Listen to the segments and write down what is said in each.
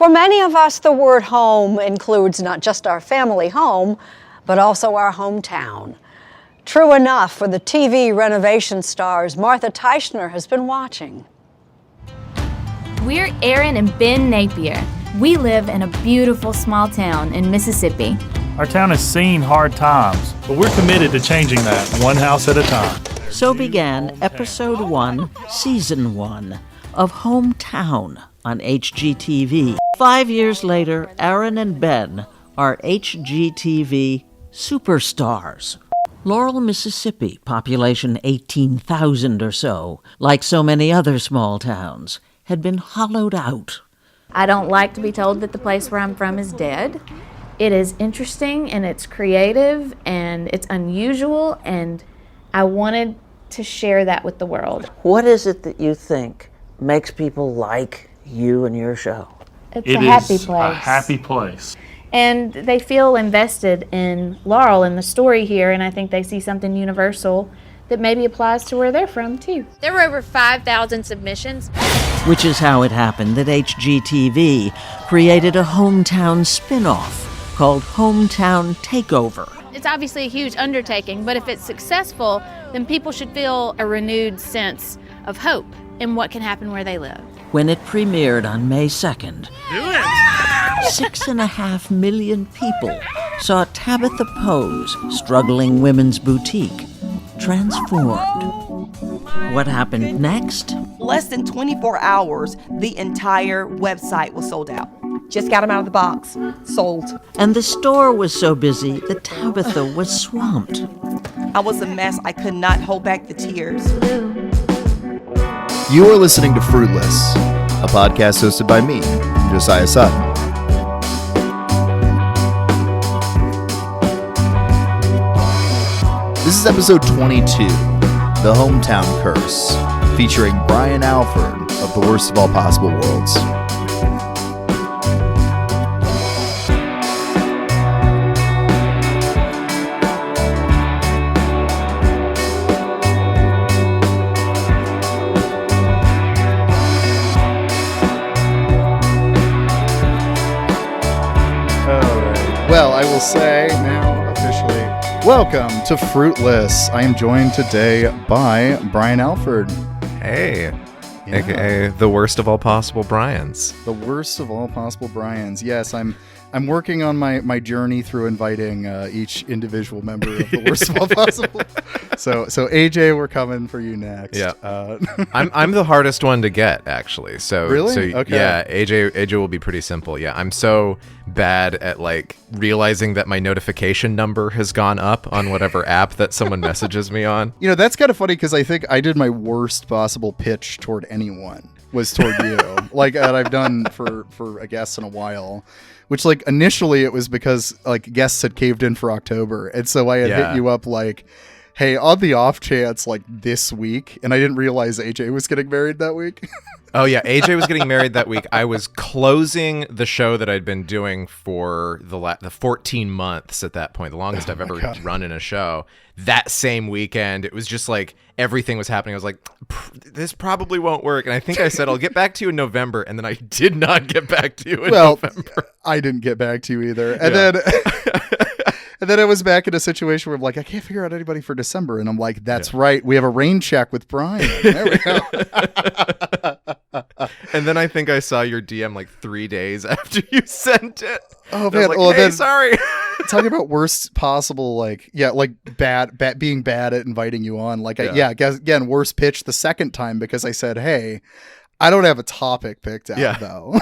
For many of us, the word home includes not just our family home, but also our hometown. True enough for the TV renovation stars Martha Teichner has been watching. We're Aaron and Ben Napier. We live in a beautiful small town in Mississippi. Our town has seen hard times, but we're committed to changing that one house at a time. So began Episode 1, Season 1 of Hometown on HGTV. 5 years later, Aaron and Ben are HGTV superstars. Laurel, Mississippi, population 18,000 or so, like so many other small towns, had been hollowed out. I don't like to be told that the place where I'm from is dead. It is interesting and it's creative and it's unusual, and I wanted to share that with the world. What is it that you think makes people like you and your show? It's a happy place. A happy place. And they feel invested in Laurel and the story here, and I think they see something universal that maybe applies to where they're from, too. There were over 5,000 submissions. Which is how it happened that HGTV created a hometown spin-off called Hometown Takeover. It's obviously a huge undertaking, but if it's successful, then people should feel a renewed sense of hope in what can happen where they live. When it premiered on May 2nd, 6.5 million people saw Tabitha Poe's struggling women's boutique transformed. What happened next? Less than 24 hours, the entire website was sold out. Just got them out of the box. Sold. And the store was so busy that Tabitha was swamped. I was a mess. I could not hold back the tears. You are listening to Fruitless, a podcast hosted by me, Josiah Sutton. This is episode 22, The Hometown Curse, featuring Brian Alford of The Worst of All Possible Worlds. Well, I will say now officially, welcome to Fruitless. I am joined today by Brian Alford. Hey, Yeah. aka the worst of all possible Brians. The worst of all possible Brians. Yes, I'm working on my journey through inviting each individual member of the worst of all possible. So AJ, we're coming for you next. Yeah, I'm the hardest one to get actually. So really, so okay. Yeah, AJ will be pretty simple. Yeah, I'm so bad at like realizing that my notification number has gone up on whatever app that someone messages me on. You know, that's kind of funny because I think I did my worst possible pitch toward anyone was toward you, like that I've done for a guest in a while. Which, like, initially it was because, like, guests had caved in for October. And so I had hit you up, like, hey, on the off chance, like, this week. And I didn't realize AJ was getting married that week. Oh, yeah. AJ was getting married that week. I was closing the show that I'd been doing for the 14 months at that point, the longest I've ever run in a show. That same weekend, it was just like everything was happening. I was like, this probably won't work. And I think I said, I'll get back to you in November. And then I did not get back to you in November. I didn't get back to you either. And then I was back in a situation where I'm like, I can't figure out anybody for December. And I'm like, that's right. We have a rain check with Brian. There we go. And then I think I saw your DM like 3 days after you sent it. Oh, man. man. Like, hey, sorry. Talking about worst possible, like, yeah, like bad being bad at inviting you on. Like, again, worst pitch the second time because I said, hey, I don't have a topic picked out, though.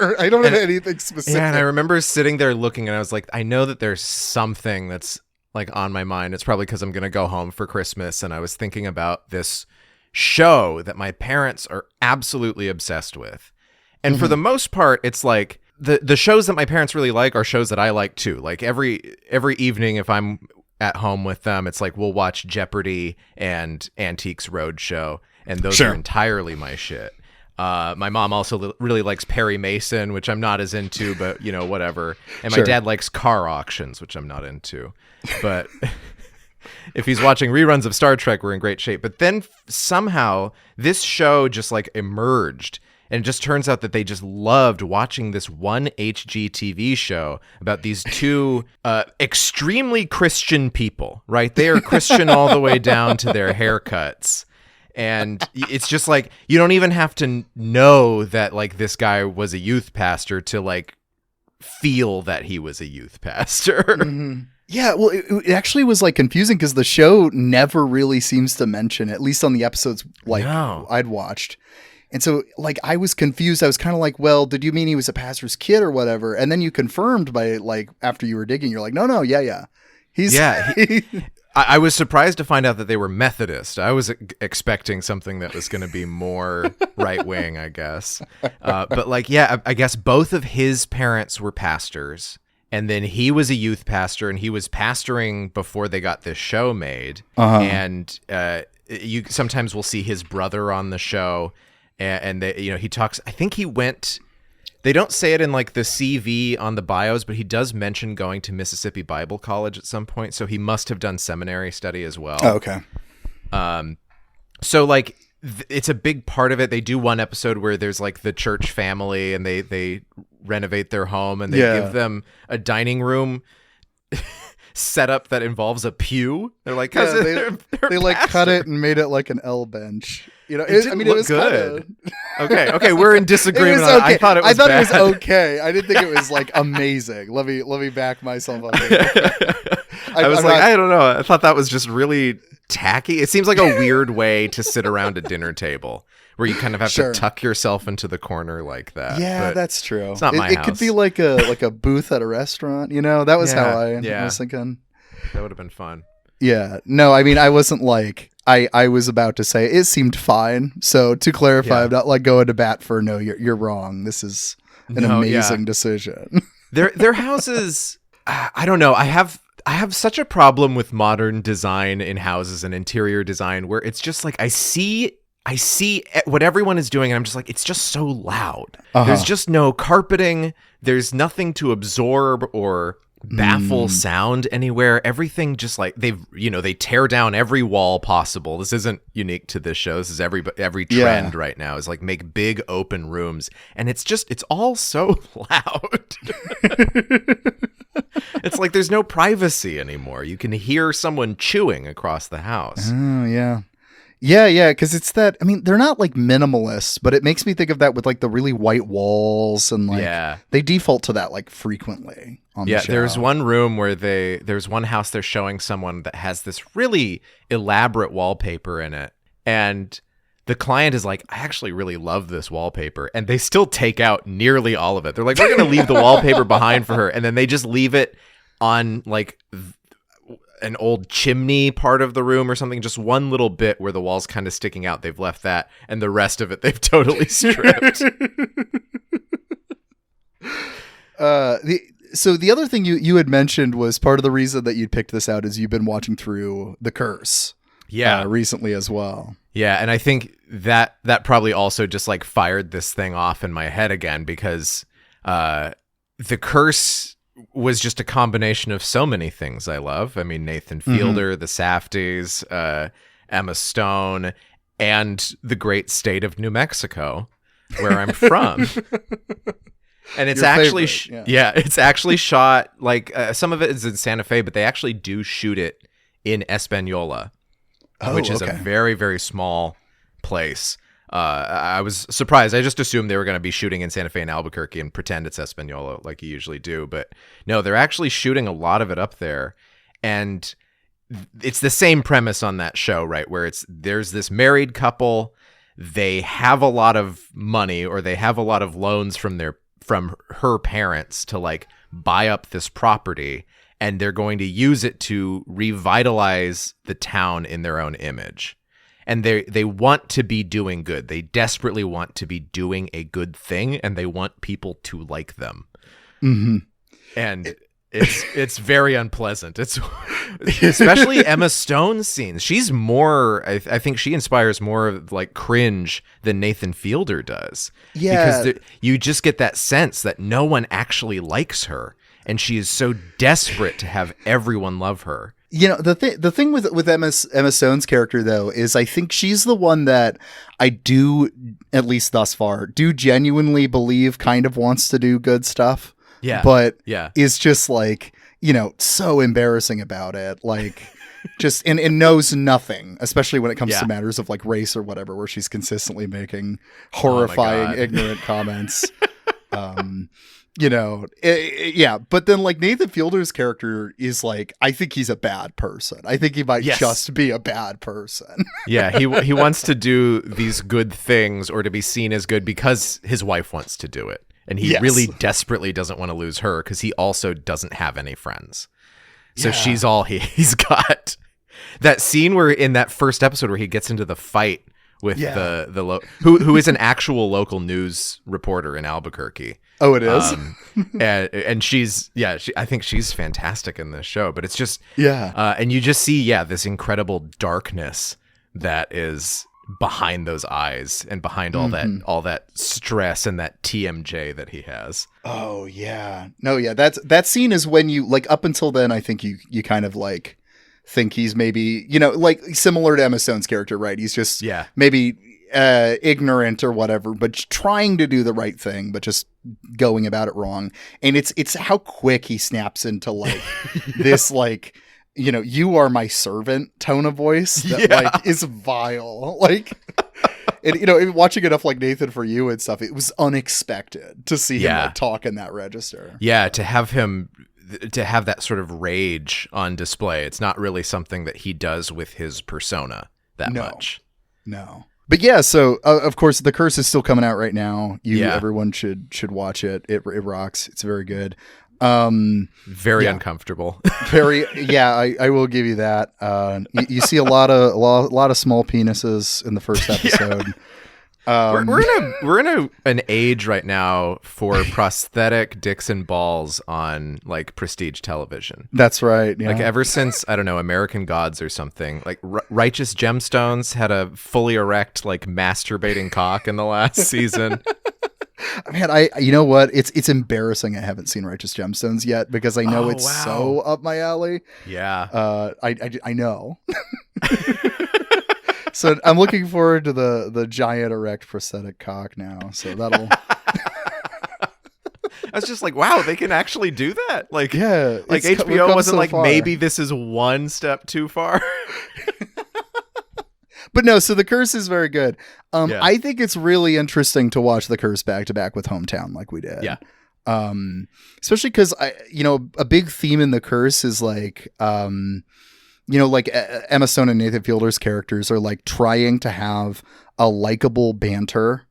Or I don't have anything specific. Yeah, and I remember sitting there looking and I was like, I know that there's something that's like on my mind. It's probably because I'm going to go home for Christmas. And I was thinking about this show that my parents are absolutely obsessed with. And for the most part, it's like the shows that my parents really like are shows that I like too. Like every evening, if I'm at home with them, it's like we'll watch Jeopardy and Antiques Roadshow. And those are entirely my shit. My mom also really likes Perry Mason, which I'm not as into, but you know, whatever. And my dad likes car auctions, which I'm not into. But if he's watching reruns of Star Trek, we're in great shape. But then somehow this show just like emerged And it just turns out that they just loved watching this one HGTV show about these two extremely Christian people, right? They are Christian all the way down to their haircuts. And it's just like, you don't even have to know that like this guy was a youth pastor to like feel that he was a youth pastor. Mm-hmm. Yeah, well, it actually was like confusing because the show never really seems to mention, at least on the episodes like I'd watched. And so like I was confused. I was kind of like, well, did you mean he was a pastor's kid or whatever? And then you confirmed by like after you were digging, you're like, no, yeah. I was surprised to find out that they were Methodist. I was expecting something that was going to be more right wing, I guess. But like, yeah, I guess both of his parents were pastors. And then he was a youth pastor, and he was pastoring before they got this show made. And you sometimes will see his brother on the show, and they, he talks. I think he went. They don't say it in like the CV on the bios, but he does mention going to Mississippi Bible College at some point. So he must have done seminary study as well. Oh, okay. So like it's a big part of it. They do one episode where there's like the church family, and they renovate their home, and they give them a dining room setup that involves a pew. They're like, they're like cut it and made it like an L bench. It was good. Okay, we're in disagreement. Okay. I thought it was it was okay. I didn't think it was like amazing. Let me back myself up. I don't know. I thought that was just really tacky. It seems like a weird way to sit around a dinner table where you kind of have to tuck yourself into the corner like that. Yeah, that's true. It's not my house. It could be like a booth at a restaurant. That was how I was thinking. That would have been fun. Yeah. No, I mean, I wasn't like, I was about to say it seemed fine. So to clarify, I'm not like going to bat for, no, you're wrong. This is an amazing decision. Their houses, I don't know. I have such a problem with modern design in houses and interior design where it's just like, I see what everyone is doing, and I'm just like, it's just so loud. There's just no carpeting. There's nothing to absorb or baffle sound anywhere. Everything just like they tear down every wall possible. This isn't unique to this show. This is every trend right now is like make big open rooms, and it's all so loud. It's like there's no privacy anymore. You can hear someone chewing across the house. Oh yeah. Yeah, because it's that, I mean, they're not like minimalists, but it makes me think of that with like the really white walls and like they default to that like frequently on the show. There's one room where there's one house they're showing someone that has this really elaborate wallpaper in it. And the client is like, I actually really love this wallpaper. And they still take out nearly all of it. They're like, we're going to leave the wallpaper behind for her. And then they just leave it on like an old chimney part of the room or something, just one little bit where the wall's kind of sticking out. They've left that, and the rest of it they've totally stripped. So the other thing you had mentioned was part of the reason that you picked this out is you've been watching through The Curse recently as well. Yeah, and I think that probably also just like fired this thing off in my head again, because The Curse was just a combination of so many things I love. I mean, Nathan Fielder, the Safdies, Emma Stone, and the great state of New Mexico, where I'm from. And it's actually, it's actually shot like some of it is in Santa Fe, but they actually do shoot it in Espanola, which is a very, very small place. I was surprised. I just assumed they were going to be shooting in Santa Fe and Albuquerque and pretend it's Espanola like you usually do. But no, they're actually shooting a lot of it up there. And it's the same premise on that show, right? Where there's this married couple. They have a lot of money, or they have a lot of loans from her parents to like buy up this property. And they're going to use it to revitalize the town in their own image. And they want to be doing good. They desperately want to be doing a good thing, and they want people to like them. Mm-hmm. And it's very unpleasant. It's especially Emma Stone's scenes. She's more. I think she inspires more of like cringe than Nathan Fielder does. Yeah, because you just get that sense that no one actually likes her, and she is so desperate to have everyone love her. The thing with Emma Stone's character though is I think she's the one that I do, at least thus far, do genuinely believe kind of wants to do good stuff. Yeah. But yeah. is just like, so embarrassing about it. Like just and knows nothing, especially when it comes to matters of like race or whatever, where she's consistently making horrifying, ignorant comments. But then like Nathan Fielder's character is like, I think he's a bad person. I think he might just be a bad person. Yeah, he wants to do these good things or to be seen as good because his wife wants to do it. And he really desperately doesn't want to lose her because he also doesn't have any friends. So she's all he's got. That scene where in that first episode where he gets into the fight with who is an actual local news reporter in Albuquerque. Oh, it is. And she's I think she's fantastic in this show. But it's just and you just see this incredible darkness that is behind those eyes and behind all that stress and that TMJ that he has. Oh yeah, no, yeah. That scene is when you like up until then. I think you kind of like think he's maybe like similar to Emma Stone's character, right? He's just maybe ignorant or whatever, but trying to do the right thing, but just going about it wrong. And it's how quick he snaps into like this like. You are my servant tone of voice that like is vile. Like, and watching enough like Nathan For You and stuff, it was unexpected to see him like talk in that register. Yeah, to have that sort of rage on display. It's not really something that he does with his persona that much. No. But so of course The Curse is still coming out right now. Everyone should watch it. It rocks. It's very good. Very uncomfortable. I will give you that. You see a lot of small penises in the first episode. We're in an age right now for prosthetic dicks and balls on like prestige television. That's right. Yeah. Like ever since I don't know American Gods or something. Like Righteous Gemstones had a fully erect like masturbating cock in the last season. Man, you know what? It's embarrassing I haven't seen Righteous Gemstones yet because I know so up my alley. Yeah. I know. So I'm looking forward to the giant erect prosthetic cock now. So that'll. I was just like, wow, they can actually do that. Like, like we've HBO come wasn't so like far. maybe this is one step too far. But no, so The Curse is very good. I think it's really interesting to watch The Curse back to back with Hometown like we did. Yeah. Especially because a big theme in The Curse is like, like Emma Stone and Nathan Fielder's characters are like trying to have a likable banter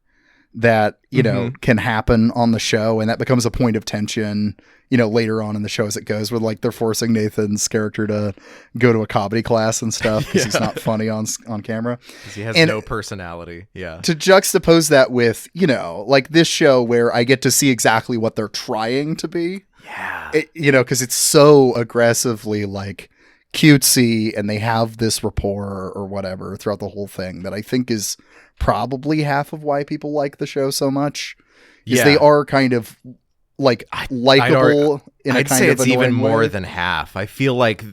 that, can happen on the show. And that becomes a point of tension, later on in the show as it goes, where like they're forcing Nathan's character to go to a comedy class and stuff because he's not funny on camera. Because he has no personality. Yeah. To juxtapose that with, like this show where I get to see exactly what they're trying to be. Yeah. Because it's so aggressively like cutesy and they have this rapport or whatever throughout the whole thing that I think is probably half of why people like the show so much. Is they are kind of like likable in a kind of annoying way. I'd say it's even more than half. I feel like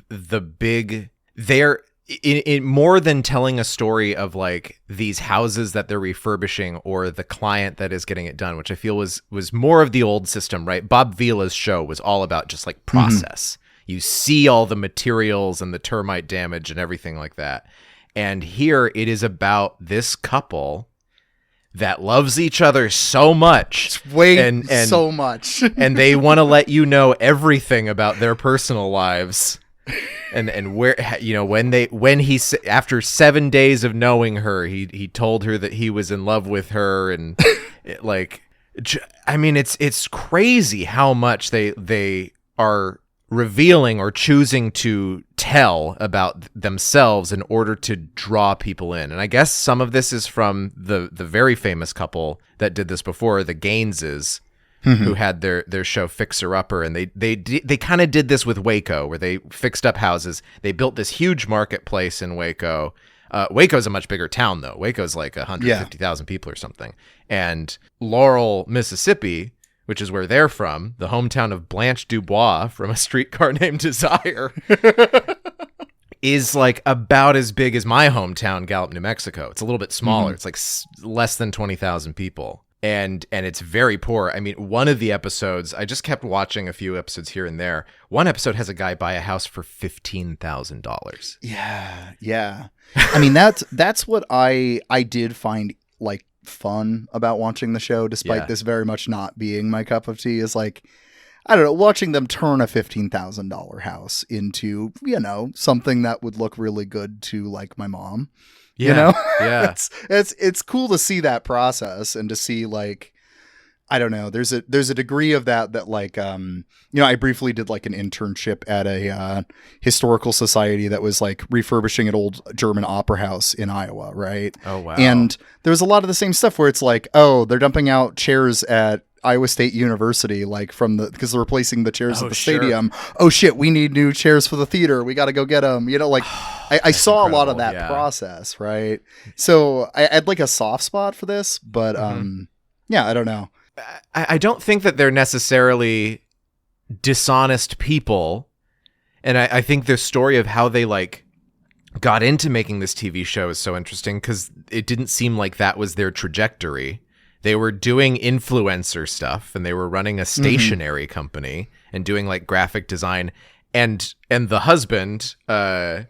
they're in more than telling a story of like these houses that they're refurbishing or the client that is getting it done, which I feel was more of the old system, right? Bob Vila's show was all about just like process. You see all the materials and the termite damage and everything like that. And here it is about this couple that loves each other so much. So much. And they want to let you know everything about their personal lives. And where, when he, after 7 days of knowing her, he told her that he was in love with her. And it's crazy how much they are revealing or choosing to tell about themselves in order to draw people in. And I guess some of this is from the very famous couple that did this before, the Gaineses, who had their show Fixer Upper. And they kind of did this with Waco, where they fixed up houses. They built this huge marketplace in Waco. Waco's a much bigger town, though. Waco's like 150,000 people or something. And Laurel, Mississippi, which is where they're from, the hometown of Blanche Dubois from A Streetcar Named Desire. is like about as big as my hometown, Gallup, New Mexico. It's a little bit smaller. Mm-hmm. It's like less than 20,000 people. And it's very poor. I mean, one of the episodes, I just kept watching a few episodes here and there. One episode has a guy buy a house for $15,000. Yeah. I mean, that's what I did find like fun about watching the show, despite this very much not being my cup of tea, is like, I don't know, watching them turn a $15,000 house into, something that would look really good to like my mom. Yeah. It's cool to see that process and to see like, I don't know, there's a degree of that like, I briefly did like an internship at a historical society that was like refurbishing an old German opera house in Iowa. Right. Oh, wow. And there's a lot of the same stuff where it's like, oh, they're dumping out chairs at Iowa State University, like because they're replacing the chairs at the stadium. Oh shit, we need new chairs for the theater. We got to go get them. Like I saw a lot of that process, right? So I had like a soft spot for this, but I don't know. I don't think that they're necessarily dishonest people, and I think the story of how they like got into making this TV show is so interesting because it didn't seem like that was their trajectory. They were doing influencer stuff and they were running a stationery company and doing like graphic design. And the husband, what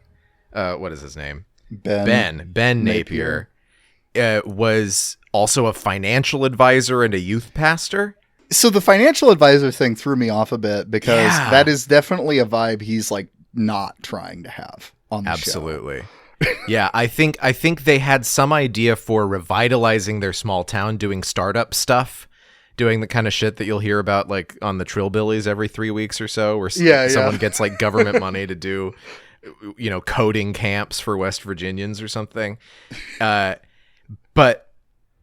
is his name? Ben Napier, was also a financial advisor and a youth pastor. So the financial advisor thing threw me off a bit because that is definitely a vibe he's like not trying to have on the show. Absolutely. Yeah, I think they had some idea for revitalizing their small town, doing startup stuff, doing the kind of shit that you'll hear about like on the Trillbillies every 3 weeks or so, where someone gets like government money to do, coding camps for West Virginians or something. But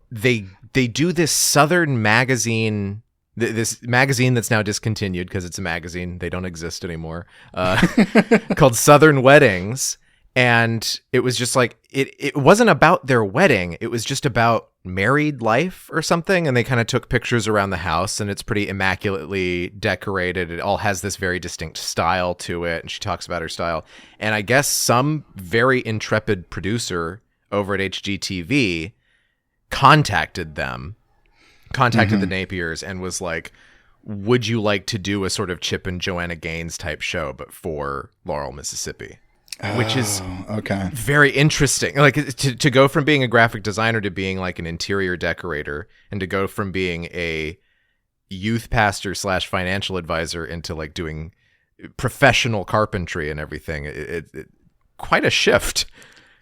they do this Southern magazine. This magazine that's now discontinued because it's a magazine. They don't exist anymore. Called Southern Weddings. And it was just like, it wasn't about their wedding. It was just about married life or something. And they kind of took pictures around the house and it's pretty immaculately decorated. It all has this very distinct style to it. And she talks about her style. And I guess some very intrepid producer over at HGTV contacted the Napiers and was like, would you like to do a sort of Chip and Joanna Gaines type show, but for Laurel, Mississippi? Which is very interesting. Like to go from being a graphic designer to being like an interior decorator, and to go from being a youth pastor / financial advisor into like doing professional carpentry and everything. It quite a shift.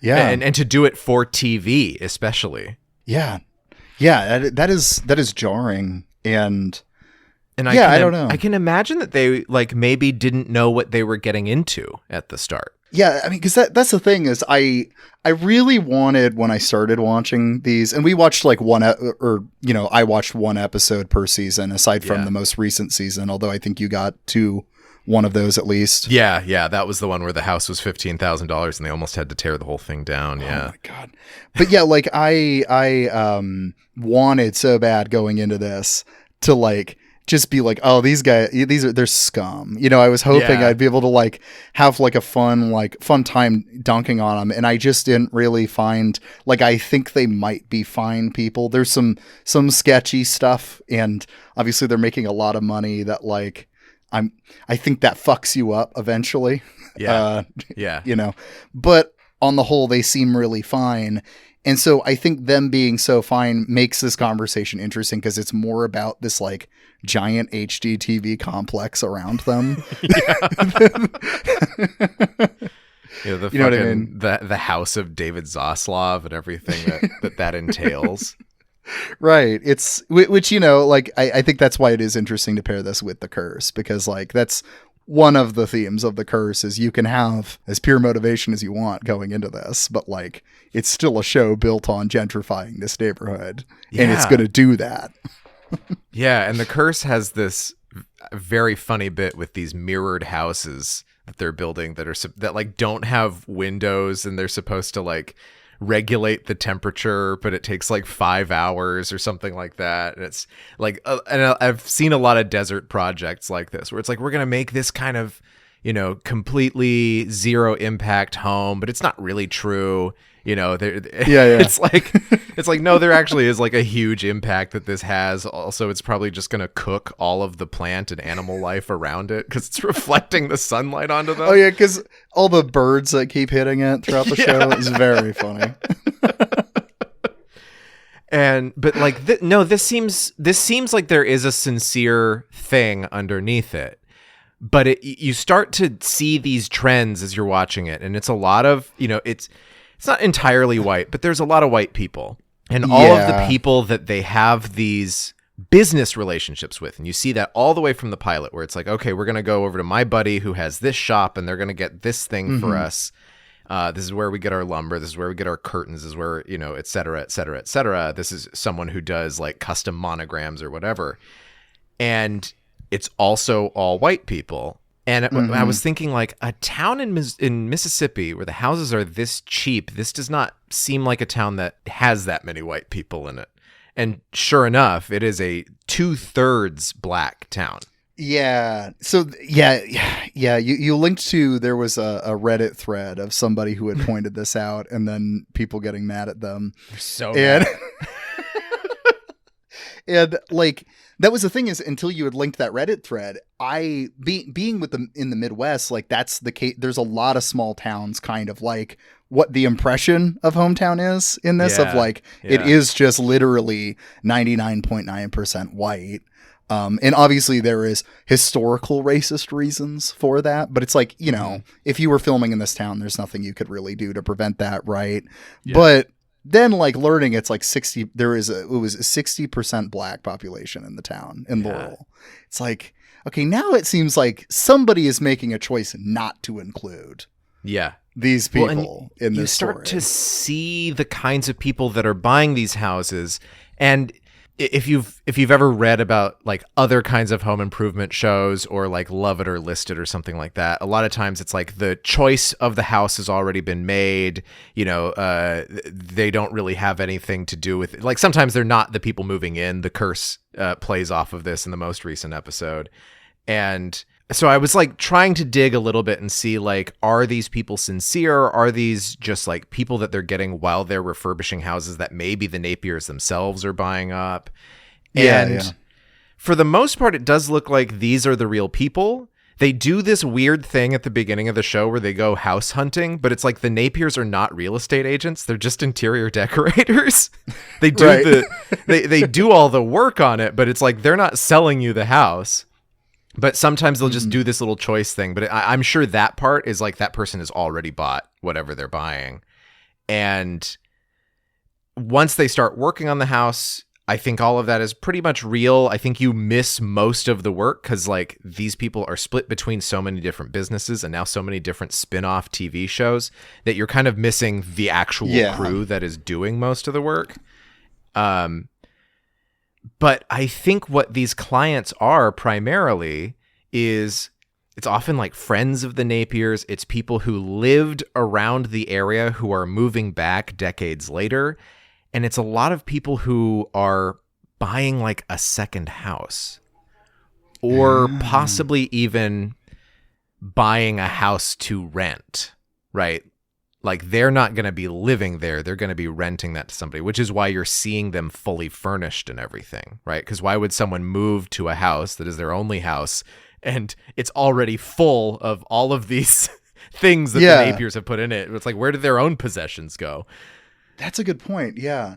Yeah. And to do it for TV, especially. Yeah. Yeah. That is jarring. And I don't know. I can imagine that they like maybe didn't know what they were getting into at the start. Yeah, I mean, because that's the thing is I really wanted when I started watching these, and we watched like I watched one episode per season aside from the most recent season, although I think you got to one of those at least. Yeah, that was the one where the house was $15,000 and they almost had to tear the whole thing down. Yeah. Oh my God. But yeah, like I wanted so bad going into this to like just be like, oh, these guys, they're scum. I was hoping I'd be able to like have like a fun time dunking on them. And I just didn't really find, like, I think they might be fine people. There's some sketchy stuff. And obviously they're making a lot of money that like, I think that fucks you up eventually. Yeah. But on the whole, they seem really fine. And so I think them being so fine makes this conversation interesting because it's more about this like giant HGTV complex around them. The you know what I mean? The house of David Zaslav and everything that entails. Right. It's which, like I think that's why it is interesting to pair this with The Curse, because like that's one of the themes of The Curse is you can have as pure motivation as you want going into this, but like it's still a show built on gentrifying this neighborhood, and it's going to do that. Yeah, and The Curse has this very funny bit with these mirrored houses that they're building that like don't have windows, and they're supposed to like regulate the temperature, but it takes like 5 hours or something like that. And it's like, and I've seen a lot of desert projects like this where it's like, we're going to make this kind of, completely zero impact home, but it's not really true. Yeah. It's like, no, there actually is like a huge impact that this has. Also, it's probably just going to cook all of the plant and animal life around it because it's reflecting the sunlight onto them. Oh yeah, because all the birds that keep hitting it throughout the show is very funny. But like, no, this seems like there is a sincere thing underneath it. But you start to see these trends as you're watching it, and it's a lot of, it's not entirely white, but there's a lot of white people, and all of the people that they have these business relationships with. And you see that all the way from the pilot, where it's like, okay, we're going to go over to my buddy who has this shop, and they're going to get this thing for us. This is where we get our lumber. This is where we get our curtains. This is where, et cetera, et cetera, et cetera. This is someone who does like custom monograms or whatever. And it's also all white people. And I was thinking, like, a town in Mississippi where the houses are this cheap, this does not seem like a town that has that many white people in it. And sure enough, it is a 2/3 black town. Yeah. So yeah. You linked to, there was a Reddit thread of somebody who had pointed this out, and then people getting mad at them. So mad. And like, that was the thing, is until you had linked that Reddit thread, being with them in the Midwest, like that's the case. There's a lot of small towns, kind of like what the impression of hometown is in this, of like, it is just literally 99.9% white. And obviously there is historical racist reasons for that, but it's like, if you were filming in this town, there's nothing you could really do to prevent that. Right. Yeah. But then like learning it's like it was a 60% black population in the town in Laurel. It's like, okay, now it seems like somebody is making a choice not to include these people in this story. You start to see the kinds of people that are buying these houses. And if you've ever read about like other kinds of home improvement shows, or like Love It or List It or something like that, a lot of times it's like the choice of the house has already been made. They don't really have anything to do with it. Like sometimes they're not the people moving in. The curse plays off of this in the most recent episode. And so I was like trying to dig a little bit and see, like, are these people sincere? Are these just like people that they're getting while they're refurbishing houses that maybe the Napiers themselves are buying up? And for the most part, it does look like these are the real people. They do this weird thing at the beginning of the show where they go house hunting, but it's like the Napiers are not real estate agents. They're just interior decorators. They do they do all the work on it, but it's like they're not selling you the house. But sometimes they'll just do this little choice thing. But I'm sure that part is like that person has already bought whatever they're buying. And once they start working on the house, I think all of that is pretty much real. I think you miss most of the work because like these people are split between so many different businesses and now so many different spin-off TV shows that you're kind of missing the actual crew that is doing most of the work. But I think what these clients are primarily is it's often like friends of the Napiers. It's people who lived around the area who are moving back decades later. And it's a lot of people who are buying like a second house or possibly even buying a house to rent, right? Like they're not going to be living there. They're going to be renting that to somebody, which is why you're seeing them fully furnished and everything, right? Because why would someone move to a house that is their only house and it's already full of all of these things that the Napiers have put in it? It's like, where did their own possessions go? That's a good point. Yeah.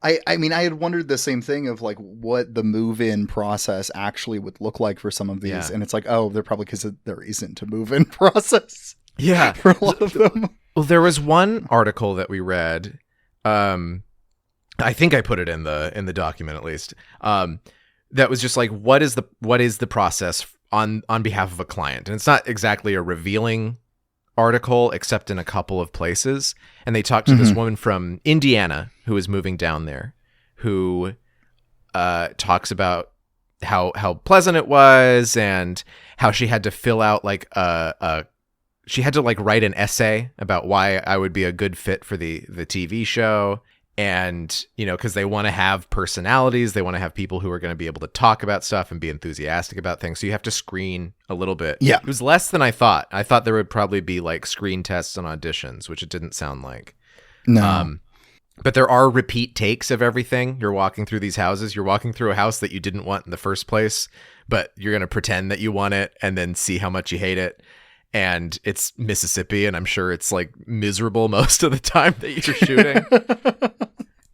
I mean, I had wondered the same thing of like what the move-in process actually would look like for some of these. Yeah. And it's like, oh, they're probably because there isn't a move-in process. Yeah. For a lot of them. Well, there was one article that we read. I think I put it in the document at least. That was just like, what is the process on behalf of a client? And it's not exactly a revealing article, except in a couple of places. And they talked to this woman from Indiana who is moving down there, who talks about how pleasant it was and how she had to fill out like she had to like write an essay about why I would be a good fit for the TV show. And, because they want to have personalities, they want to have people who are going to be able to talk about stuff and be enthusiastic about things. So you have to screen a little bit. Yeah. It was less than I thought. I thought there would probably be like screen tests and auditions, which it didn't sound like. No. But there are repeat takes of everything. You're walking through these houses. You're walking through a house that you didn't want in the first place, but you're going to pretend that you want it and then see how much you hate it. And it's Mississippi, and I'm sure it's like miserable most of the time that you're shooting.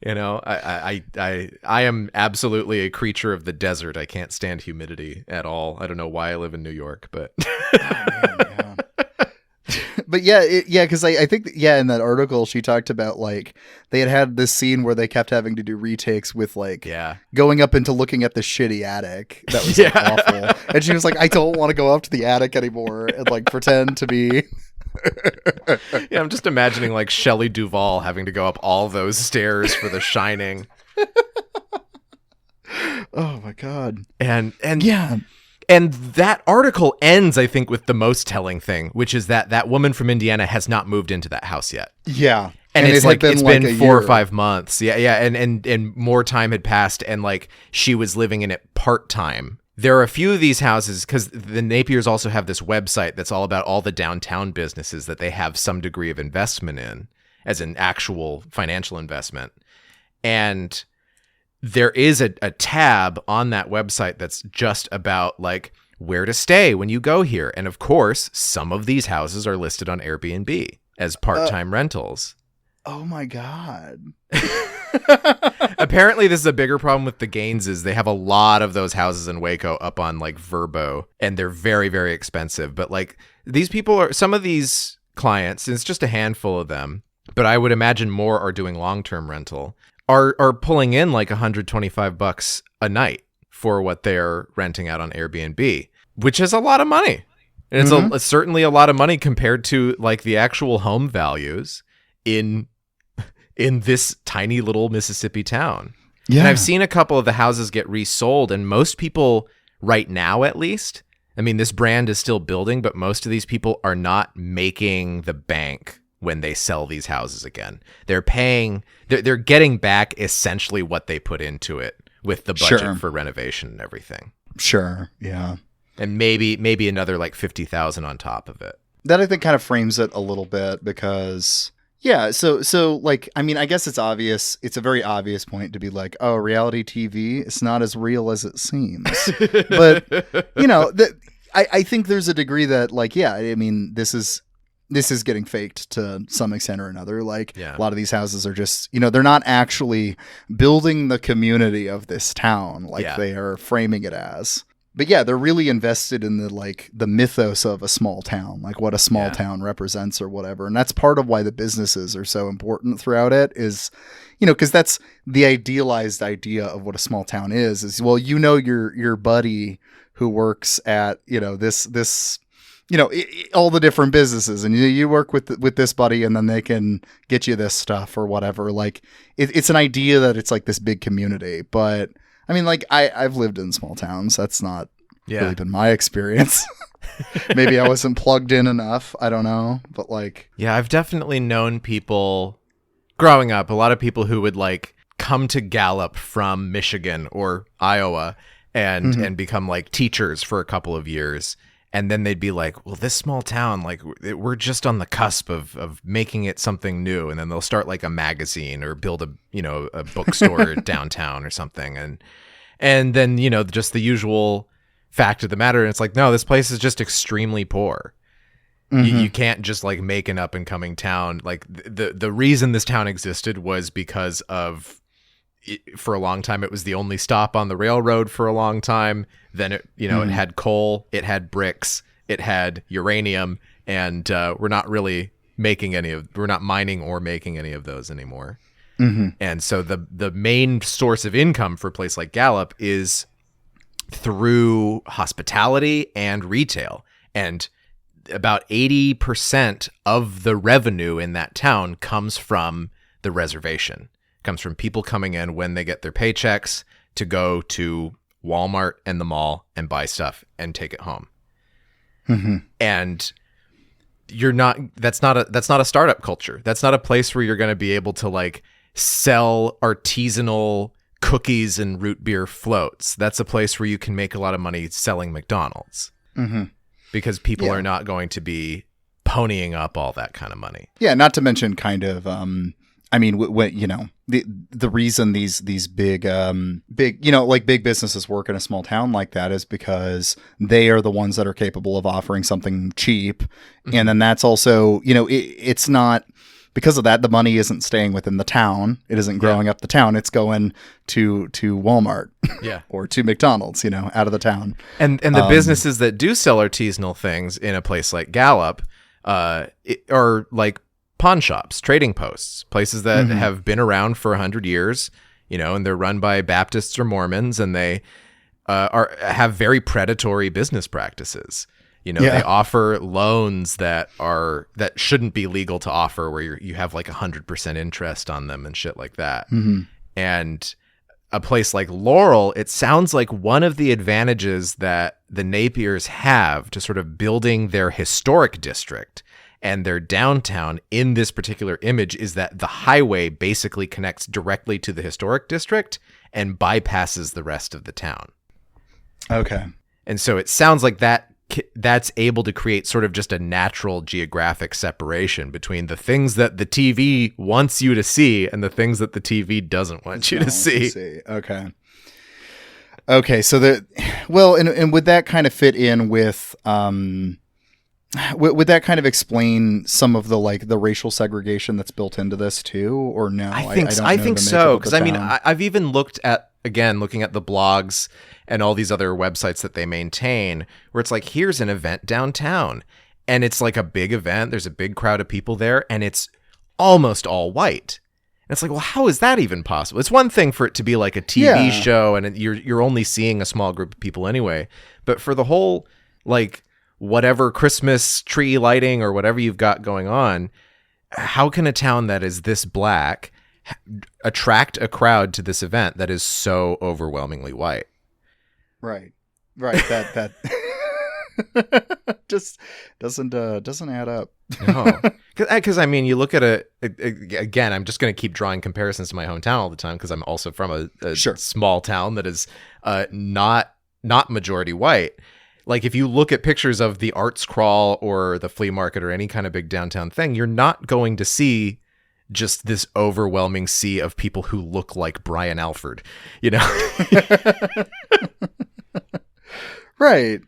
I am absolutely a creature of the desert. I can't stand humidity at all. I don't know why I live in New York, but But because I think in that article she talked about like they had this scene where they kept having to do retakes with like going up into looking at the shitty attic that was like, awful, and she was like, I don't want to go up to the attic anymore and like pretend to be. Yeah, I'm just imagining like Shelley Duvall having to go up all those stairs for The Shining. Oh my god. And yeah. And that article ends, I think, with the most telling thing, which is that woman from Indiana has not moved into that house yet. Yeah. And it's like it's been 4 year. or 5 months. Yeah. And more time had passed, and like she was living in it part-time. There are a few of these houses, because the Napiers also have this website that's all about all the downtown businesses that they have some degree of investment in as an actual financial investment. And there is a tab on that website that's just about like where to stay when you go here. And of course, some of these houses are listed on Airbnb as part-time rentals. Oh my God. Apparently this is a bigger problem with the Gaineses. They have a lot of those houses in Waco up on like Verbo, and they're very, very expensive. But like these people are, some of these clients, and it's just a handful of them, but I would imagine more are doing long-term rental, are pulling in like $125 a night for what they're renting out on Airbnb, which is a lot of money. And it's certainly a lot of money compared to like the actual home values in this tiny little Mississippi town. Yeah. And I've seen a couple of the houses get resold, and most people right now, at least, I mean, this brand is still building, but most of these people are not making the bank when they sell these houses again. They're getting back essentially what they put into it with the budget for renovation and everything. Sure. Yeah. And maybe another like 50,000 on top of it. That I think kind of frames it a little bit because so like, I mean, I guess it's obvious. It's a very obvious point to be like, oh, reality TV, it's not as real as it seems. But, I think there's a degree that like, yeah, I mean, this is getting faked to some extent or another. Like a lot of these houses are just, they're not actually building the community of this town like they are framing it as. But yeah, they're really invested in the mythos of a small town, like what a small town represents or whatever. And that's part of why the businesses are so important throughout it is, because that's the idealized idea of what a small town is, well, your buddy who works at, this all the different businesses, and you work with this buddy, and then they can get you this stuff or whatever. Like it's an idea that it's like this big community, but I mean, like I've lived in small towns. That's not really been my experience. Maybe I wasn't plugged in enough. I don't know, but like, yeah, I've definitely known people growing up, a lot of people who would like come to Gallup from Michigan or Iowa and become like teachers for a couple of years. And then they'd be like, well, this small town, like we're just on the cusp of making it something new. And then they'll start like a magazine or build a bookstore downtown or something. And then, just the usual fact of the matter. And it's like, no, this place is just extremely poor. You can't just like make an up and coming town. Like the reason this town existed was because of, for a long time, it was the only stop on the railroad for a long time. Then it, it had coal, it had bricks, it had uranium, and we're not mining or making any of those anymore. And so the main source of income for a place like Gallup is through hospitality and retail. And about 80% of the revenue in that town comes from the reservation. Comes from people coming in when they get their paychecks to go to Walmart and the mall and buy stuff and take it home. And that's not a startup culture. That's not a place where you're going to be able to like sell artisanal cookies and root beer floats. That's a place where you can make a lot of money selling McDonald's. Mm-hmm. Because people are not going to be ponying up all that kind of money. Yeah, not to mention kind of, I mean, the reason these big big businesses work in a small town like that is because they are the ones that are capable of offering something cheap. Mm-hmm. And then that's also, it's not, because of that, the money isn't staying within the town. It isn't growing up the town. It's going to Walmart or to McDonald's, out of the town. And the businesses that do sell artisanal things in a place like Gallup are like pawn shops, trading posts, places that have been around for 100 years, and they're run by Baptists or Mormons, and they have very predatory business practices. They offer loans that shouldn't be legal to offer, where you have like 100% interest on them and shit like that. Mm-hmm. And a place like Laurel, it sounds like one of the advantages that the Napiers have to sort of building their historic district and their downtown in this particular image is that the highway basically connects directly to the historic district and bypasses the rest of the town. Okay. And so it sounds like that's able to create sort of just a natural geographic separation between the things that the TV wants you to see and the things that the TV doesn't want you to see. Okay. So and would that kind of fit in with, would that kind of explain some of the racial segregation that's built into this too, or no? I think so. Because I've even looked at the blogs and all these other websites that they maintain, where it's like, here's an event downtown, and it's like a big event. There's a big crowd of people there, and it's almost all white. And it's like, well, how is that even possible? It's one thing for it to be like a TV show, and you're only seeing a small group of people anyway. But for the whole whatever Christmas tree lighting or whatever you've got going on, how can a town that is this black attract a crowd to this event that is so overwhelmingly white? Right. That just doesn't add up. No, because I mean, you look at again. I'm just going to keep drawing comparisons to my hometown all the time because I'm also from a small town that is not majority white. Like, if you look at pictures of the Arts Crawl or the flea market or any kind of big downtown thing, you're not going to see just this overwhelming sea of people who look like Brian Alford, Right.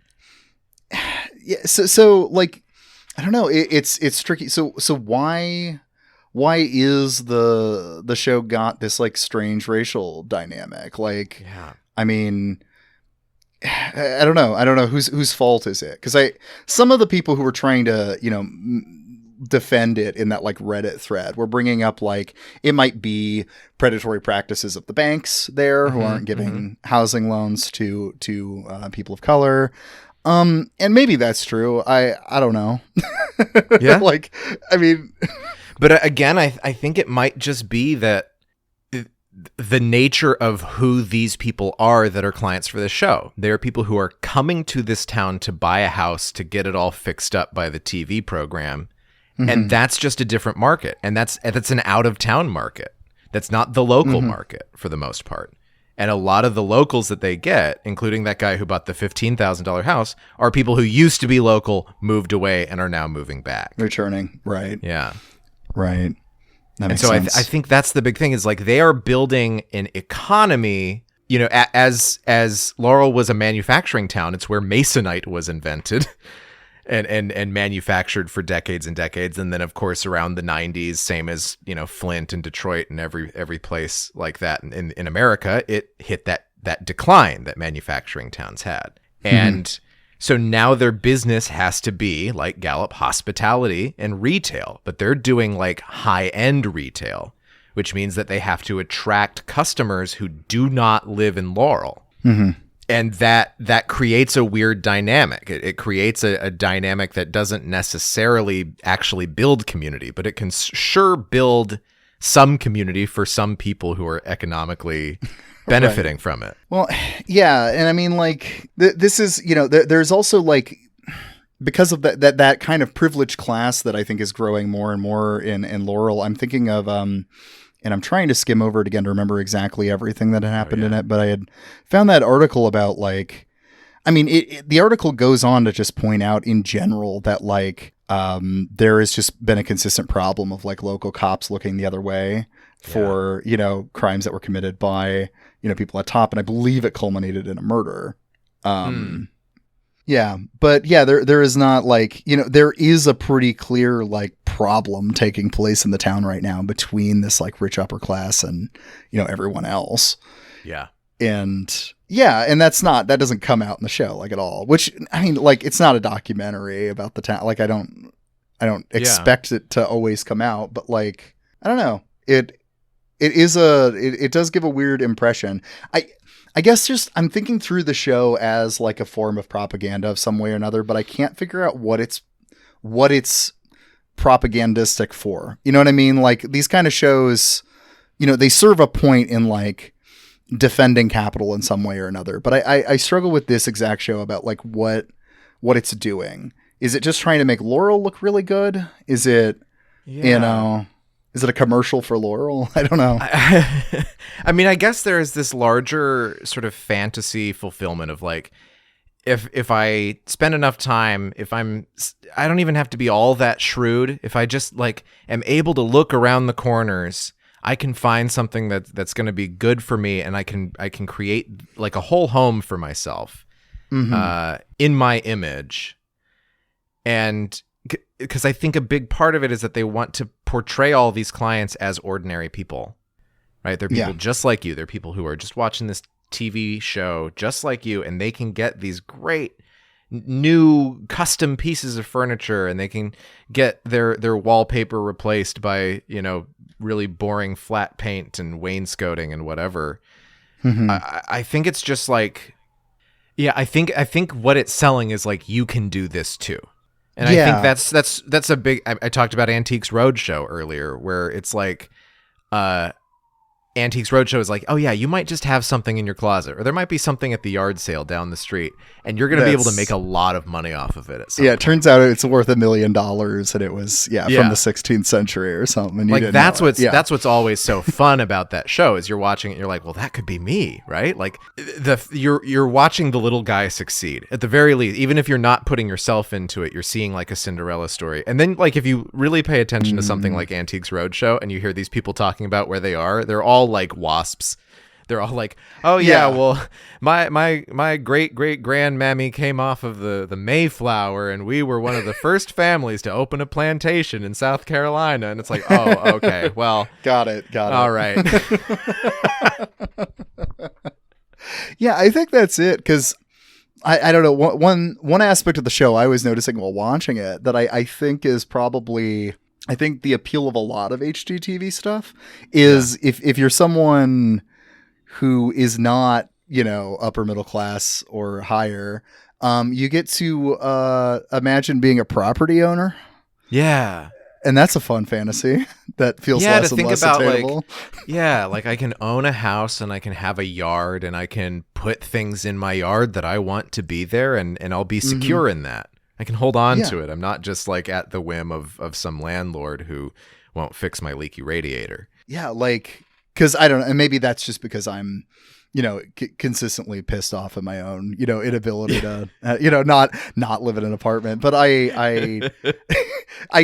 Yeah. So I don't know. It's tricky. So why is the show got this strange racial dynamic? I mean, I don't know whose fault is it? Because some of the people who were trying to defend it in that Reddit thread were bringing up it might be predatory practices of the banks there who aren't giving housing loans to people of color. And maybe that's true. I don't know. Yeah. I mean, but again, I think it might just be that the nature of who these people are that are clients for the show. They're people who are coming to this town to buy a house to get it all fixed up by the TV program. Mm-hmm. And that's just a different market. And that's an out of town market. That's not the local market for the most part. And a lot of the locals that they get, including that guy who bought the $15,000 house, are people who used to be local, moved away, and are now moving back. Returning. Right. Yeah. Right. That makes sense. sense. I think that's the big thing is they are building an economy, as Laurel was a manufacturing town. It's where Masonite was invented and manufactured for decades and decades. And then, of course, around the 90s, same as, Flint and Detroit and every place like that in America, it hit that decline that manufacturing towns had. And so now their business has to be like Gallup, hospitality and retail, but they're doing high-end retail, which means that they have to attract customers who do not live in Laurel. Mm-hmm. And that creates a weird dynamic. It creates a dynamic that doesn't necessarily actually build community, but it can sure build some community for some people who are economically benefiting from it. Well, yeah. And I mean, this is, there's also because of that kind of privileged class that I think is growing more and more in Laurel. I'm thinking of, and and I'm trying to skim over it again to remember exactly everything that had happened in it, but I had found that article about like, I mean, the article goes on to just point out in general that like there has just been a consistent problem of like local cops looking the other way for, you know, crimes that were committed by, you know, people at top. And I believe it culminated in a murder. Yeah. But yeah, there is not like, you know, there is a pretty clear like problem taking place in the town right now between this like rich upper class and, you know, everyone else. Yeah. And yeah, and that doesn't come out in the show like at all, which I mean, like it's not a documentary about the town. Like I don't expect it to always come out, but like, I don't know. It does give a weird impression. I guess just I'm thinking through the show as like a form of propaganda of some way or another, but I can't figure out what it's propagandistic for. You know what I mean? Like these kind of shows, you know, they serve a point in like defending capital in some way or another. But I struggle with this exact show about like what it's doing. Is it just trying to make Laurel look really good? Is it, you know, is it a commercial for Laurel? I don't know. I mean, I guess there is this larger sort of fantasy fulfillment of like, if I spend enough time, I don't even have to be all that shrewd. If I just like am able to look around the corners, I can find something that's going to be good for me, and I can create like a whole home for myself in my image. And because I think a big part of it is that they want to portray all these clients as ordinary people, right? They're people just like you. They're people who are just watching this TV show just like you, and they can get these great new custom pieces of furniture, and they can get their wallpaper replaced by, you know, really boring flat paint and wainscoting and whatever. I think it's just like, I think what it's selling is like, you can do this too. And I think that's a big, I talked about Antiques Roadshow earlier, where it's like, Antiques Roadshow is like, oh yeah, you might just have something in your closet, or there might be something at the yard sale down the street, and you're going to be able to make a lot of money off of it. At some point. It turns out it's worth $1 million, and it was from the 16th century or something. And like that's what's always so fun about that show is you're watching it, and you're like, well, that could be me, right? Like you're watching the little guy succeed at the very least, even if you're not putting yourself into it. You're seeing like a Cinderella story, and then like if you really pay attention to something like Antiques Roadshow, and you hear these people talking about where they are, they're all like wasps. They're all like, oh yeah, well, my great grandmammy came off of the Mayflower, and we were one of the first families to open a plantation in South Carolina. And it's like, oh, okay, well, got it. All right. Yeah, I think that's it, because I don't know, one aspect of the show I was noticing while watching it that I think is probably, I think the appeal of a lot of HGTV stuff is if you're someone who is not, you know, upper middle class or higher, you get to imagine being a property owner. Yeah. And that's a fun fantasy that feels less and less attainable. Like I can own a house, and I can have a yard, and I can put things in my yard that I want to be there, and I'll be secure in that. I can hold on to it. I'm not just like at the whim of some landlord who won't fix my leaky radiator. Yeah, like, because I don't know, and maybe that's just because I'm, you know, consistently pissed off at my own, you know, inability to, you know, not live in an apartment. But I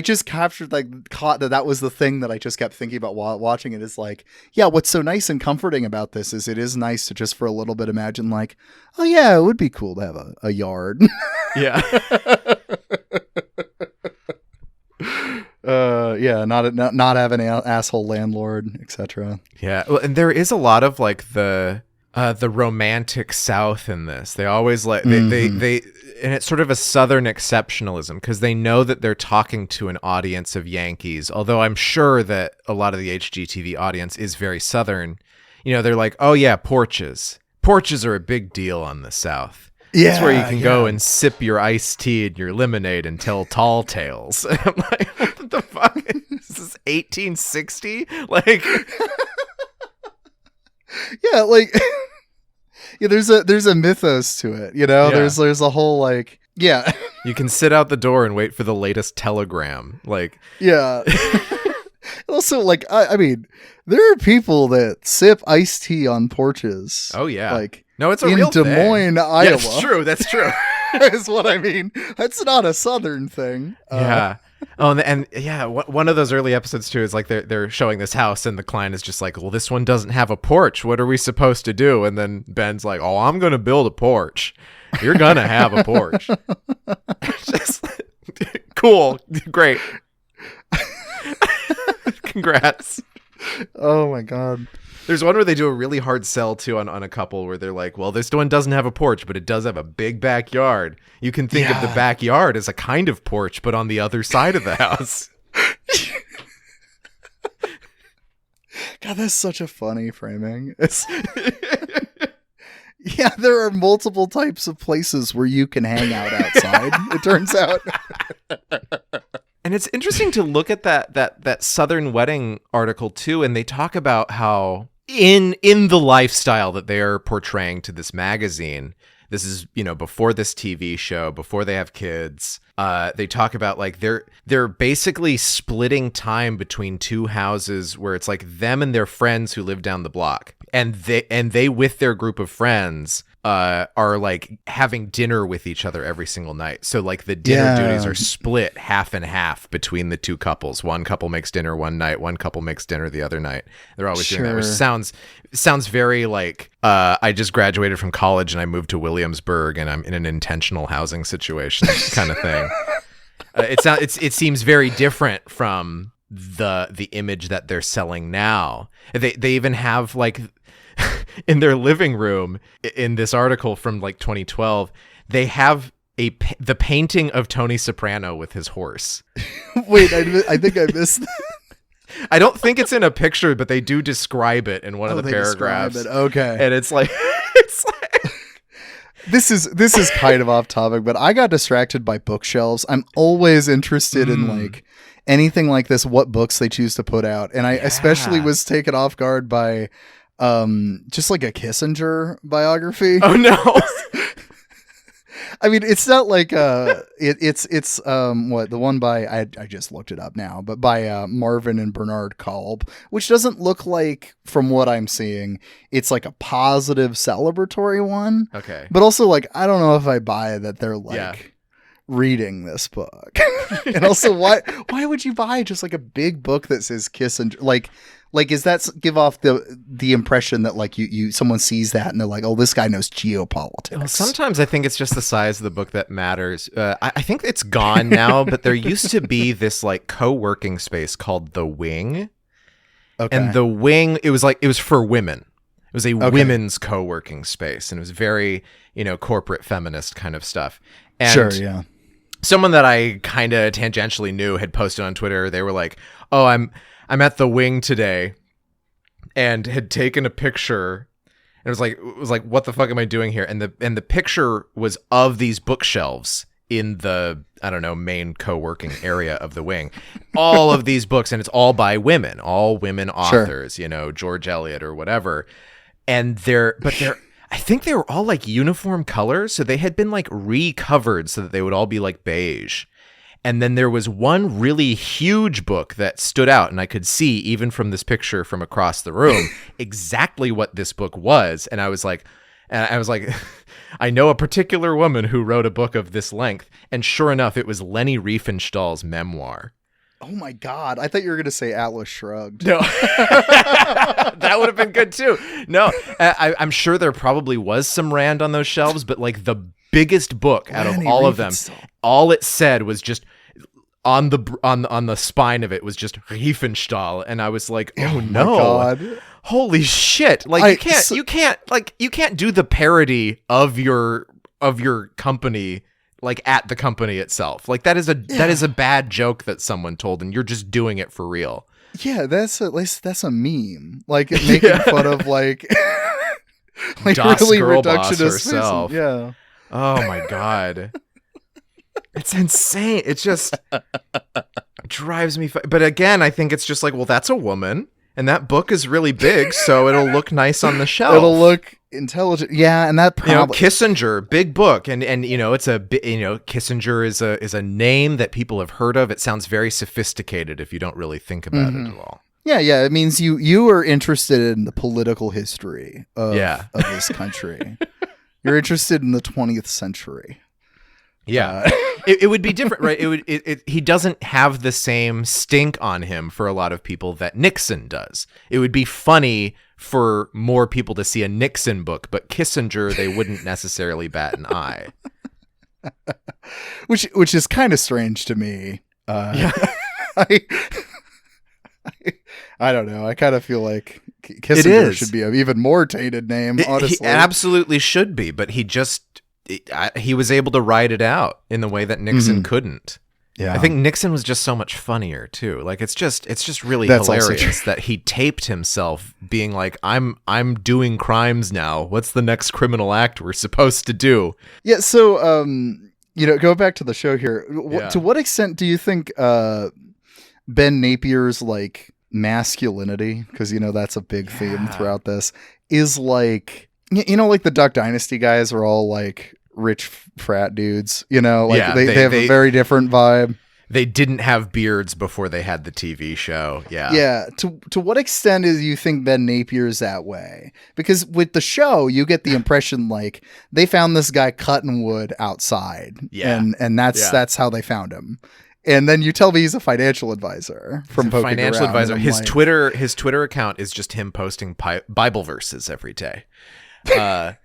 just caught that was the thing that I just kept thinking about while watching it. Is like, yeah, what's so nice and comforting about this is it is nice to just for a little bit imagine like, oh yeah, it would be cool to have a yard. Yeah. Not have an asshole landlord, etc. Yeah, well, and there is a lot of like the romantic South in this. They always like they and it's sort of a Southern exceptionalism, because they know that they're talking to an audience of Yankees. Although I'm sure that a lot of the HGTV audience is very Southern. You know, they're like, oh yeah, porches are a big deal on the South. Yeah, it's where you can go and sip your iced tea and your lemonade and tell tall tales. And I'm like, what the fuck? Is this 1860? Like, yeah, like, yeah. There's a mythos to it, you know. Yeah. There's a whole like, yeah. You can sit out the door and wait for the latest telegram. Like, yeah. Also, like, I mean, there are people that sip iced tea on porches. Oh yeah. Like, no, it's a in real Des thing. Moines, Iowa. Yeah, that's true. That's true. Is what I mean. That's not a Southern thing. Yeah. Oh, and yeah, one of those early episodes too is like they're showing this house, and the client is just like, "Well, this one doesn't have a porch. What are we supposed to do?" And then Ben's like, "Oh, I'm gonna build a porch. You're gonna have a porch." Just cool, great. Congrats. Oh my god. There's one where they do a really hard sell too on a couple where they're like, well, this one doesn't have a porch, but it does have a big backyard. You can think of the backyard as a kind of porch, but on the other side of the house. God, that's such a funny framing. Yeah, there are multiple types of places where you can hang out outside, it turns out. And it's interesting to look at that Southern Wedding article too, and they talk about how in the lifestyle that they are portraying to this magazine, this is, before this TV show, before they have kids, they talk about like they're basically splitting time between two houses where it's like them and their friends who live down the block, and they with their group of friends are like having dinner with each other every single night. So like the dinner duties are split half and half between the two couples. One couple makes dinner one night, one couple makes dinner the other night. They're always doing that, which sounds very like I just graduated from college and I moved to Williamsburg and I'm in an intentional housing situation kind of thing. It seems very different from the image that they're selling now. They even have like in their living room in this article from like 2012, they have the painting of Tony Soprano with his horse. Wait, I think I missed that. I don't think it's in a picture, but they do describe it in one of the paragraphs. Okay. And it's like This is kind of off topic, but I got distracted by bookshelves. I'm always interested in like anything like this, what books they choose to put out. And I especially was taken off guard by just like a Kissinger biography. Oh no. I mean, it's not like it's what the one by I just looked it up now, but by Marvin and Bernard Kolb, which doesn't look like, from what I'm seeing, it's like a positive celebratory one. Okay. But also, like, I don't know if I buy that they're like reading this book. And also, why would you buy just like a big book that says Kissinger? Like, is that give off the impression that like you someone sees that and they're like, oh, this guy knows geopolitics? Well, sometimes I think it's just the size of the book that matters. I think it's gone now, but there used to be this like co-working space called The Wing. Okay. And The Wing, it was for women. It was a women's co-working space, and it was very, corporate feminist kind of stuff. And sure, yeah. Someone that I kind of tangentially knew had posted on Twitter. They were like, oh, I'm at The Wing today, and had taken a picture, and it was like, what the fuck am I doing here? And the picture was of these bookshelves in the, I don't know, main co-working area of The Wing. All of these books, and it's all by women, all women authors, George Eliot or whatever. And I think they were all like uniform colors, so they had been like recovered so that they would all be like beige. And then there was one really huge book that stood out, and I could see, even from this picture from across the room, exactly what this book was. And I was like, I know a particular woman who wrote a book of this length. And sure enough, it was Leni Riefenstahl's memoir. Oh my God. I thought you were going to say Atlas Shrugged. No. That would have been good too. No, I'm sure there probably was some Rand on those shelves, but like the biggest book out of all of them, all it said was just on the spine of it was just Riefenstahl, and I was like, oh no, God. Holy shit! Like you can't do the parody of your company like at the company itself. Like that is a bad joke that someone told, and you're just doing it for real. Yeah, that's a meme. Like making fun of like Das really Girlboss reductionist herself. Yeah. Oh my God. It's insane. It just drives me. But again, I think it's just like, well, that's a woman. And that book is really big, so it'll look nice on the shelf. It'll look intelligent. Yeah, and that probably Kissinger, big book, and it's Kissinger is a name that people have heard of. It sounds very sophisticated if you don't really think about it at all. Yeah, it means you are interested in the political history of this country. You're interested in the 20th century. Yeah, it would be different, right? He doesn't have the same stink on him for a lot of people that Nixon does. It would be funny for more people to see a Nixon book, but Kissinger, they wouldn't necessarily bat an eye. Which is kind of strange to me. I don't know. I kind of feel like Kissinger should be an even more tainted name, honestly. He absolutely should be, but he was able to ride it out in the way that Nixon couldn't. Yeah. I think Nixon was just so much funnier too. Like it's just really hilarious that he taped himself being like, I'm doing crimes now. What's the next criminal act we're supposed to do? Yeah, so go back to the show here. To what extent do you think Ben Napier's like masculinity, because that's a big theme throughout this, is like like the Duck Dynasty guys are all like rich frat dudes, they have a very different vibe. They didn't have beards before they had the TV show. Yeah. To what extent do you think Ben Napier's that way? Because with the show, you get the impression like they found this guy cutting wood outside. Yeah. And that's how they found him. And then you tell me he's a financial advisor from poking financial around, advisor. His Twitter account is just him posting Bible verses every day. And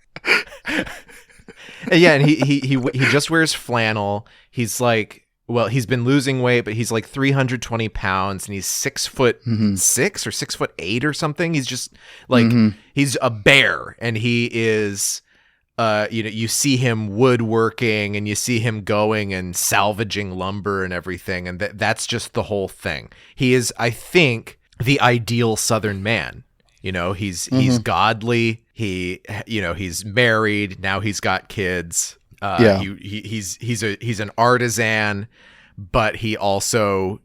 he just wears flannel. He's like, he's been losing weight, but he's like 320 pounds, and he's 6'6" or 6'8" or something. He's just like he's a bear, and he is. You see him woodworking, and you see him going and salvaging lumber and everything, and that's just the whole thing. He is, I think, the ideal Southern man. He's godly. He's married. Now he's got kids. He's an artisan, but he also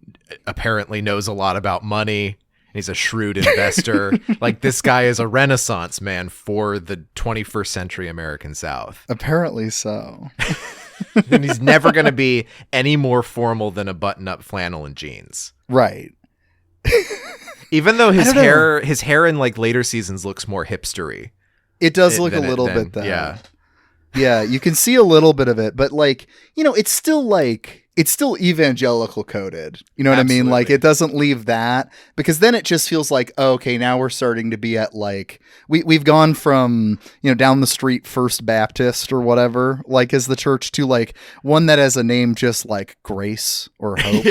apparently knows a lot about money. He's a shrewd investor. Like, this guy is a Renaissance man for the 21st century American South. Apparently so. And he's never going to be any more formal than a button-up flannel and jeans. Right. Even though his hair in like later seasons looks more hipstery. It does look a little bit that. Yeah. Yeah, you can see a little bit of it, but like, it's still evangelical coded. You know what Absolutely. I mean? Like, it doesn't leave that, because then it just feels like, okay, now we're starting to be at like, we've gone from, down the street First Baptist or whatever, like, as the church, to like one that has a name just like Grace or Hope.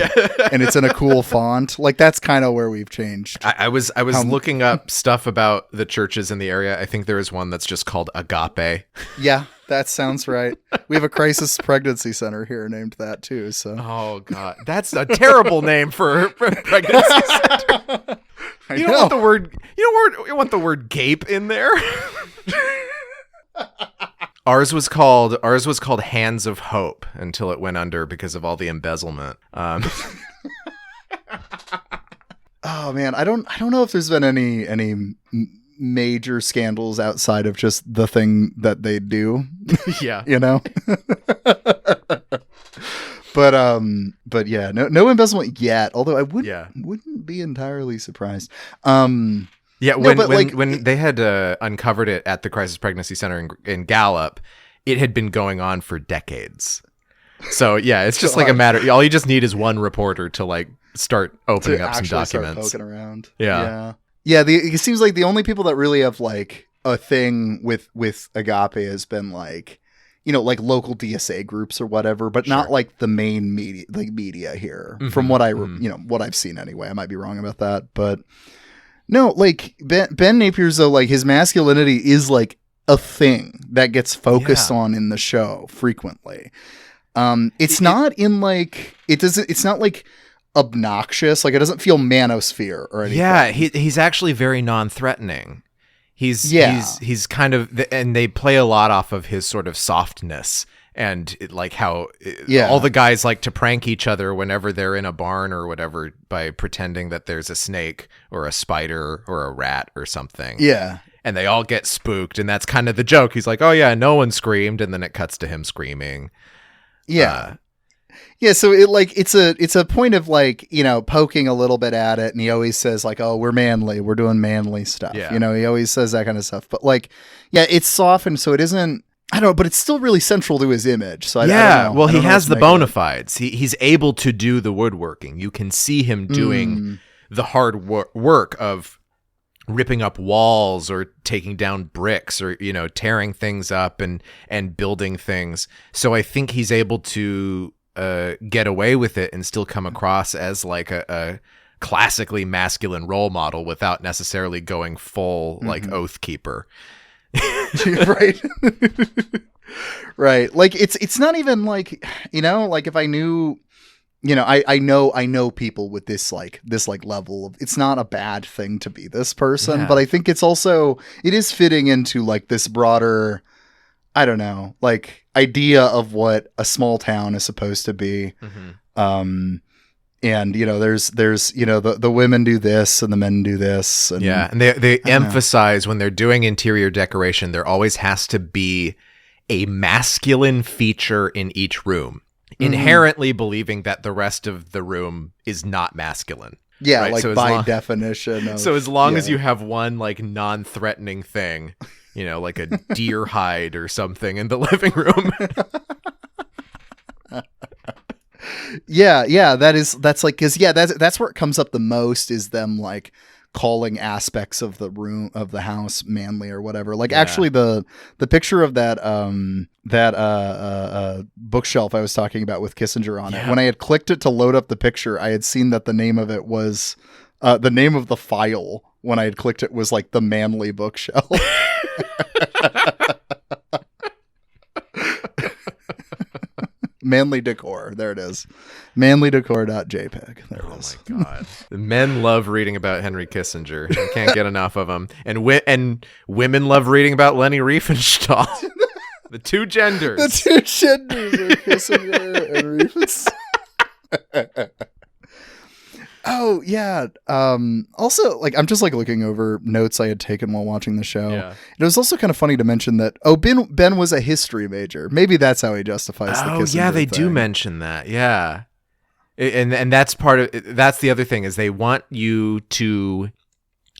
And it's in a cool font. Like, that's kind of where we've changed. I was looking up stuff about the churches in the area. I think there is one that's just called Agape. Yeah. That sounds right. We have a crisis pregnancy center here named that too. So. Oh God, that's a terrible name for a pregnancy center. You don't want the word gape in there. Ours was called Hands of Hope until it went under because of all the embezzlement. Oh man, I don't know if there's been any major scandals outside of just the thing that they do. Yeah. But yeah, no embezzlement yet, although I wouldn't be entirely surprised. When they had uncovered it at the Crisis Pregnancy Center in Gallup, it had been going on for decades. So yeah, it's just like a matter. All you just need is one reporter to like start opening up some documents. Start poking around. Yeah. It seems like the only people that really have like a thing with Agape has been like, like local DSA groups or whatever, but not like the main media here. From what what I've seen anyway. I might be wrong about that, but no, like Ben Napier's though, like his masculinity is like a thing that gets focused on in the show frequently. It's not like obnoxious, like it doesn't feel manosphere or anything. Yeah, he's actually very non-threatening. He's kind of, and they play a lot off of his sort of softness and like how Yeah. all the guys like to prank each other whenever they're in a barn or whatever by pretending that there's a snake or a spider or a rat or something. Yeah. And they all get spooked, and that's kind of the joke. He's like, oh yeah, no one screamed, and then it cuts to him screaming. Yeah. Yeah, so it's a point of like, you know, poking a little bit at it, and he always says like, "Oh, we're manly, we're doing manly stuff." Yeah. You know, he always says that kind of stuff. But like, yeah, it's softened, so it isn't. I don't know, but it's still really central to his image. So I don't know. Well, I he don't know has what the to make of bona it. fides. He's able to do the woodworking. You can see him doing the hard work of ripping up walls or taking down bricks or, you know, tearing things up and building things. So I think he's able to get away with it and still come across as like a classically masculine role model without necessarily going full like oath keeper. Right. Right. Like it's not even like, you know, like if I knew, you know, I know people with this level of, it's not a bad thing to be this person, Yeah. but I think it's also, it is fitting into like this broader, I don't know, like idea of what a small town is supposed to be. And you know, there's you know, the women do this and the men do this, and Yeah, and they emphasize when they're doing interior decoration, there always has to be a masculine feature in each room, inherently believing that the rest of the room is not masculine. yeah, right? like So as by long- definition. Of, So as long as yeah. you have one like non-threatening thing, you know, like a deer hide or something in the living room. Yeah, that's like, cause yeah, that's where it comes up the most, is them like calling aspects of the room of the house manly or whatever. Like actually the picture of that bookshelf I was talking about with Kissinger on it, when I had clicked it to load up the picture, I had seen that the name of it was the name of the file when I had clicked it was like the manly bookshelf. Manly decor. There it is. Manlydecor.jpg. There it is. Oh my god. Men love reading about Henry Kissinger. I can't get enough of him. And women love reading about Leni Riefenstahl. The two genders. The two genders are Kissinger and Riefenstahl. Oh yeah. Also, like, I'm just like looking over notes I had taken while watching the show. Yeah. It was also kind of funny to mention that Ben was a history major. Maybe that's how he justifies the Kissinger yeah, they do thing. mention that. Yeah. And that's part of that's the other thing, is they want you to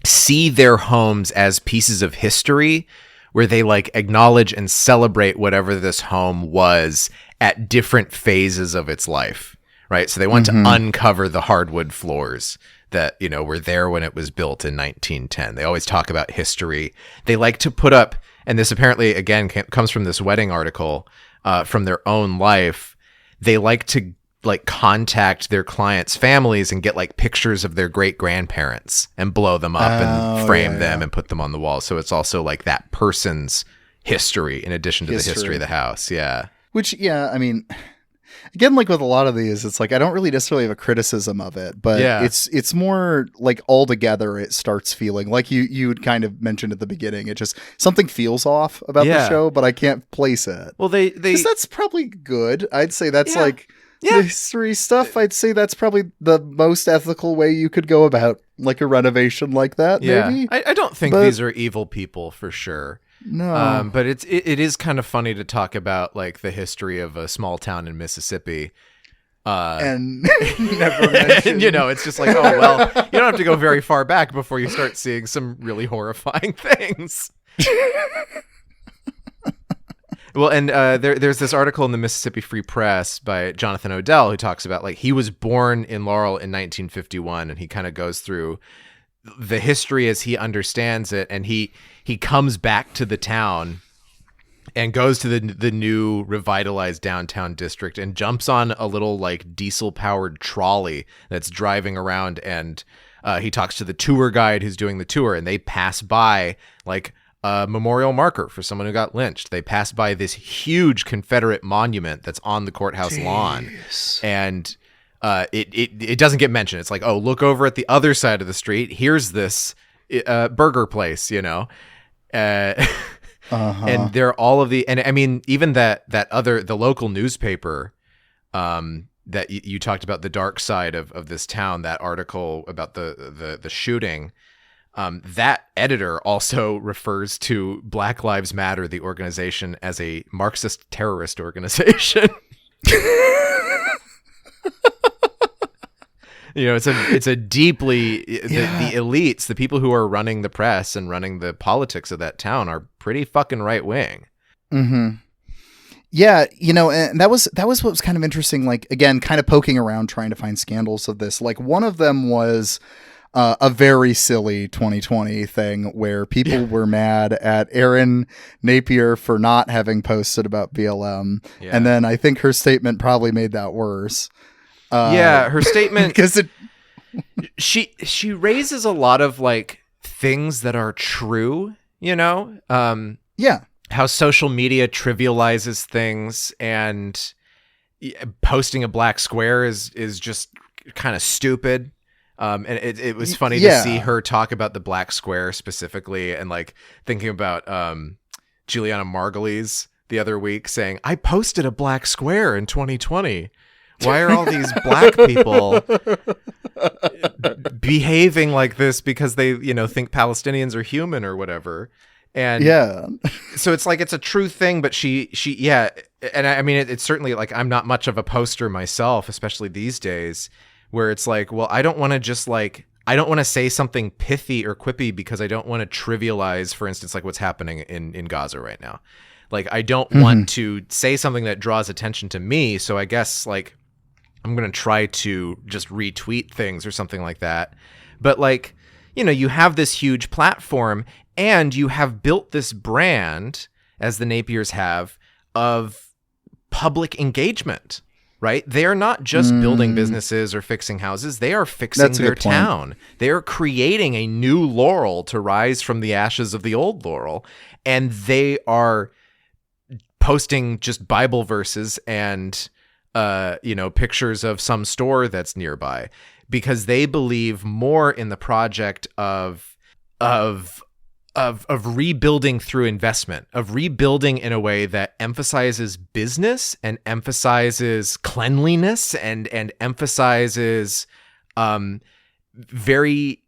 see their homes as pieces of history where they like acknowledge and celebrate whatever this home was at different phases of its life. Right. So they want to uncover the hardwood floors that, you know, were there when it was built in 1910. They always talk about history. They like to put up, and this apparently, again, comes from this wedding article from their own life. They like to like contact their clients' families and get like pictures of their great grandparents and blow them up and frame them and put them on the wall. So it's also like that person's history in addition to the history of the house. Yeah. Which, yeah, I mean, again, like with a lot of these, it's like I don't really necessarily have a criticism of it, but Yeah. it's more like altogether it starts feeling like you'd kind of mentioned at the beginning. It just, something feels off about the Yeah. show, but I can't place it. Well, they 'Cause that's probably good. I'd say that's Yeah. like the history stuff. I'd say that's probably the most ethical way you could go about like a renovation like that. yeah. Maybe. I don't think But- these are evil people for sure. No. But it is kind of funny to talk about like the history of a small town in Mississippi. And never mention. And, you know, it's just like, oh, well, you don't have to go very far back before you start seeing some really horrifying things. Well, and there's this article in the Mississippi Free Press by Jonathan Odell who talks about like he was born in Laurel in 1951, and he kind of goes through the history as he understands it, and he comes back to the town and goes to the new revitalized downtown district and jumps on a little like diesel powered trolley that's driving around, and he talks to the tour guide who's doing the tour, and they pass by like a memorial marker for someone who got lynched. They pass by this huge Confederate monument that's on the courthouse lawn, and it doesn't get mentioned. It's like, oh, look over at the other side of the street. Here's this burger place, you know. And they're all of the, and I mean, even the local newspaper, that you talked about, the dark side of this town, that article about the shooting, that editor also refers to Black Lives Matter, the organization, as a Marxist terrorist organization. It's a deeply, the elites, the people who are running the press and running the politics of that town are pretty fucking right wing. Mm-hmm. Yeah, and that was what was kind of interesting. Like, again, kind of poking around trying to find scandals of this. Like, one of them was a very silly 2020 thing where people were mad at Erin Napier for not having posted about BLM, and then I think her statement probably made that worse. Her statement, because she raises a lot of like things that are true, how social media trivializes things, and posting a black square is just kind of stupid. And it was funny to see her talk about the black square specifically, and like thinking about Juliana Margulies the other week saying, "I posted a black square in 2020. Why are all these black people behaving like this because they, think Palestinians are human or whatever?" And so it's like, it's a true thing, but she, and I mean, it's certainly like, I'm not much of a poster myself, especially these days, where it's like, well, I don't want to say something pithy or quippy because I don't want to trivialize, for instance, like what's happening in Gaza right now. Like, I don't want to say something that draws attention to me. So I guess like, I'm going to try to just retweet things or something like that. But like, you have this huge platform, and you have built this brand, as the Napiers have, of public engagement, right? They are not just building businesses or fixing houses. They are fixing their town. They are creating a new Laurel to rise from the ashes of the old Laurel. And they are posting just Bible verses and, pictures of some store that's nearby, because they believe more in the project of rebuilding through investment, of rebuilding in a way that emphasizes business and emphasizes cleanliness and emphasizes very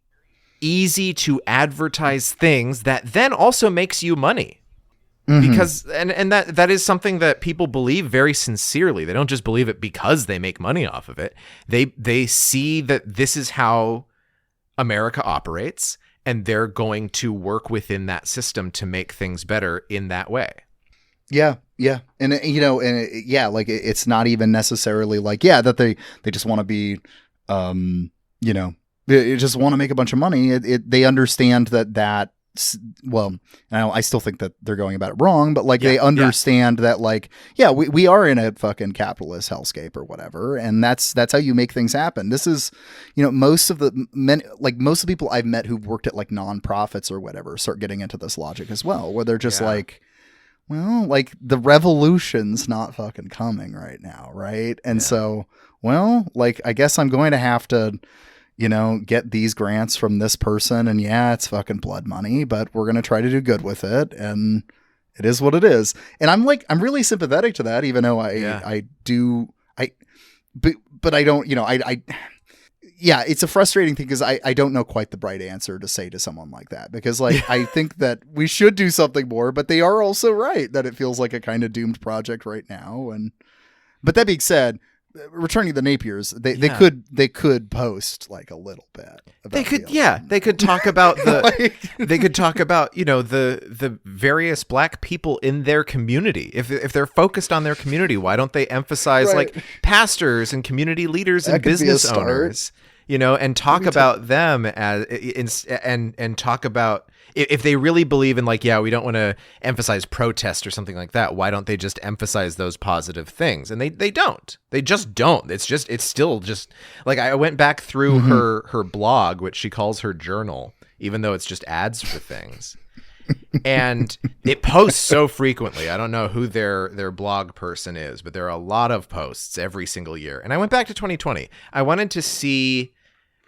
easy to advertise things that then also makes you money. Because and that is something that people believe very sincerely. They don't just believe it because they make money off of it. They see that this is how America operates, and they're going to work within that system to make things better in that way. Yeah. And like it's not even necessarily like, that they just want to be, they just want to make a bunch of money. They understand that, well, I still think that they're going about it wrong, but like they understand that like, we are in a fucking capitalist hellscape or whatever. And that's how you make things happen. This is, most of the people I've met who've worked at like nonprofits or whatever start getting into this logic as well, where they're just like, well, like the revolution's not fucking coming right now. Right. And so, well, like, I guess I'm going to have to, get these grants from this person, and it's fucking blood money, but we're going to try to do good with it. And it is what it is. And I'm really sympathetic to that, even though but I don't, it's a frustrating thing because I don't know quite the bright answer to say to someone like that, because like, I think that we should do something more, but they are also right that it feels like a kind of doomed project right now. But that being said, returning to the Napiers, they could post like a little bit. They could talk about they could talk about the various black people in their community. If they're focused on their community, why don't they emphasize like pastors and community leaders and business owners? And talk about them and talk about, if they really believe in like, we don't want to emphasize protest or something like that, why don't they just emphasize those positive things? And they don't. They just don't. It's still just like, I went back through her blog, which she calls her journal, even though it's just ads for things. And it posts so frequently. I don't know who their blog person is, but there are a lot of posts every single year. And I went back to 2020. I wanted to see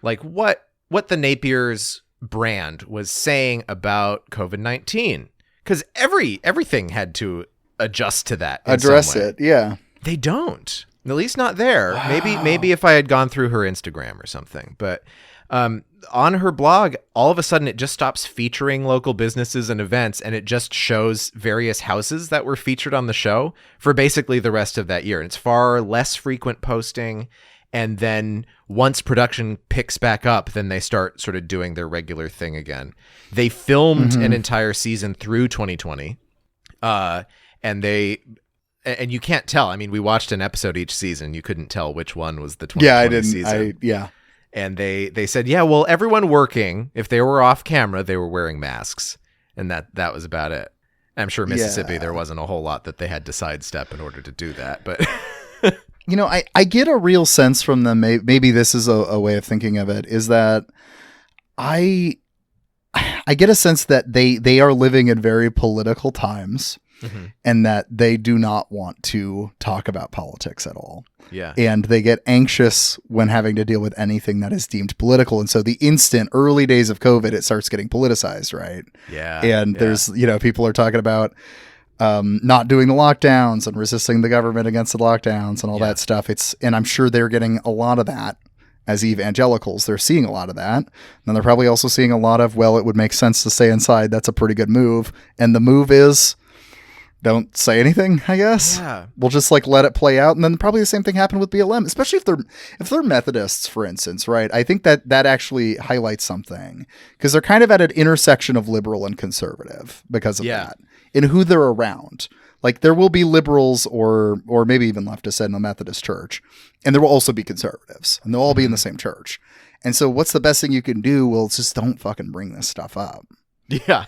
like what the Napiers brand was saying about COVID-19, because everything had to adjust to that. Address it. Yeah. They don't. At least not there. Wow. Maybe if I had gone through her Instagram or something. But on her blog, all of a sudden it just stops featuring local businesses and events, and it just shows various houses that were featured on the show for basically the rest of that year. And it's far less frequent posting. And then once production picks back up, then they start sort of doing their regular thing again. They filmed an entire season through 2020. And you can't tell. I mean, we watched an episode each season. You couldn't tell which one was the 2020 season. Yeah. And they said, yeah, well, everyone working, if they were off camera, they were wearing masks. And that was about it. I'm sure Mississippi, there wasn't a whole lot that they had to sidestep in order to do that. But, I get a real sense from them. Maybe this is a way of thinking of it, is that I get a sense that they are living in very political times. And that they do not want to talk about politics at all. Yeah. And they get anxious when having to deal with anything that is deemed political. And so the instant early days of COVID, it starts getting politicized, right? Yeah. And there's, people are talking about not doing the lockdowns and resisting the government against the lockdowns and all that stuff. And I'm sure they're getting a lot of that as evangelicals. They're seeing a lot of that. And they're probably also seeing a lot of, well, it would make sense to stay inside. That's a pretty good move. And the move is, don't say anything, I guess. Yeah. We'll just let it play out. And then probably the same thing happened with BLM, especially if they're Methodists, for instance, right? I think that actually highlights something, because they're kind of at an intersection of liberal and conservative because of that, in who they're around. There will be liberals or maybe even leftists in the Methodist church, and there will also be conservatives, and they'll all be in the same church. And so what's the best thing you can do? Well, just don't fucking bring this stuff up. Yeah.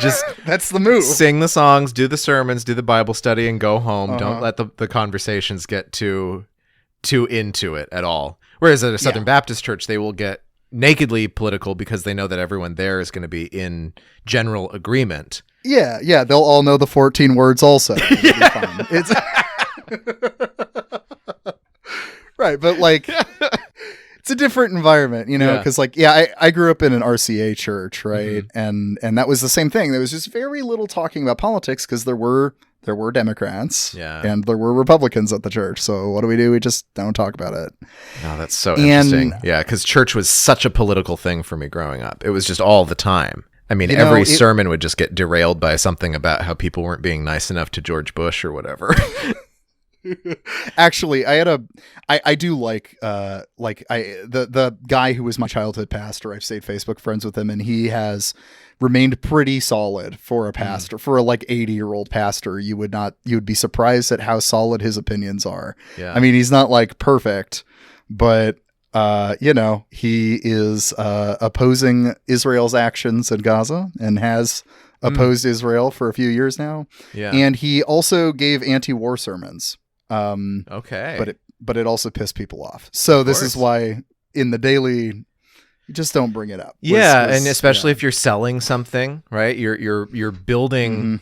Just that's the move. Sing the songs, do the sermons, do the Bible study, and go home. Don't let the conversations get too into it at all. Whereas at a Southern Baptist church, they will get nakedly political because they know that everyone there is going to be in general agreement. Yeah. They'll all know the 14 words also. It's right, but it's a different environment, because I grew up in an RCA church, right? And that was the same thing. There was just very little talking about politics because there were Democrats and there were Republicans at the church. So what do? We just don't talk about it. Oh, that's so interesting. Yeah, because church was such a political thing for me growing up. It was just all the time. I mean, every sermon would just get derailed by something about how people weren't being nice enough to George Bush or whatever. Actually, the guy who was my childhood pastor. I've stayed Facebook friends with him, and he has remained pretty solid for a pastor, for a 80-year-old pastor. You would be surprised at how solid his opinions are. Yeah. I mean, he's not perfect, but he is opposing Israel's actions in Gaza and has opposed Israel for a few years now. Yeah. And he also gave anti-war sermons. Okay. But it also pissed people off. So this is why in the daily, you just don't bring it up. And especially if you're selling something, right? You're building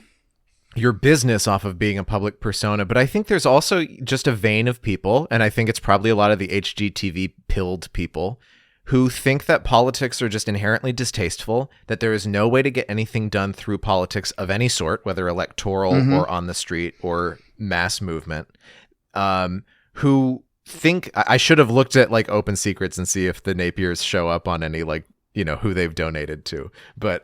your business off of being a public persona. But I think there's also just a vein of people, and I think it's probably a lot of the HGTV pilled people who think that politics are just inherently distasteful, that there is no way to get anything done through politics of any sort, whether electoral or on the street or mass movement, who think I should have looked at Open Secrets and see if the Napiers show up on any who they've donated to, but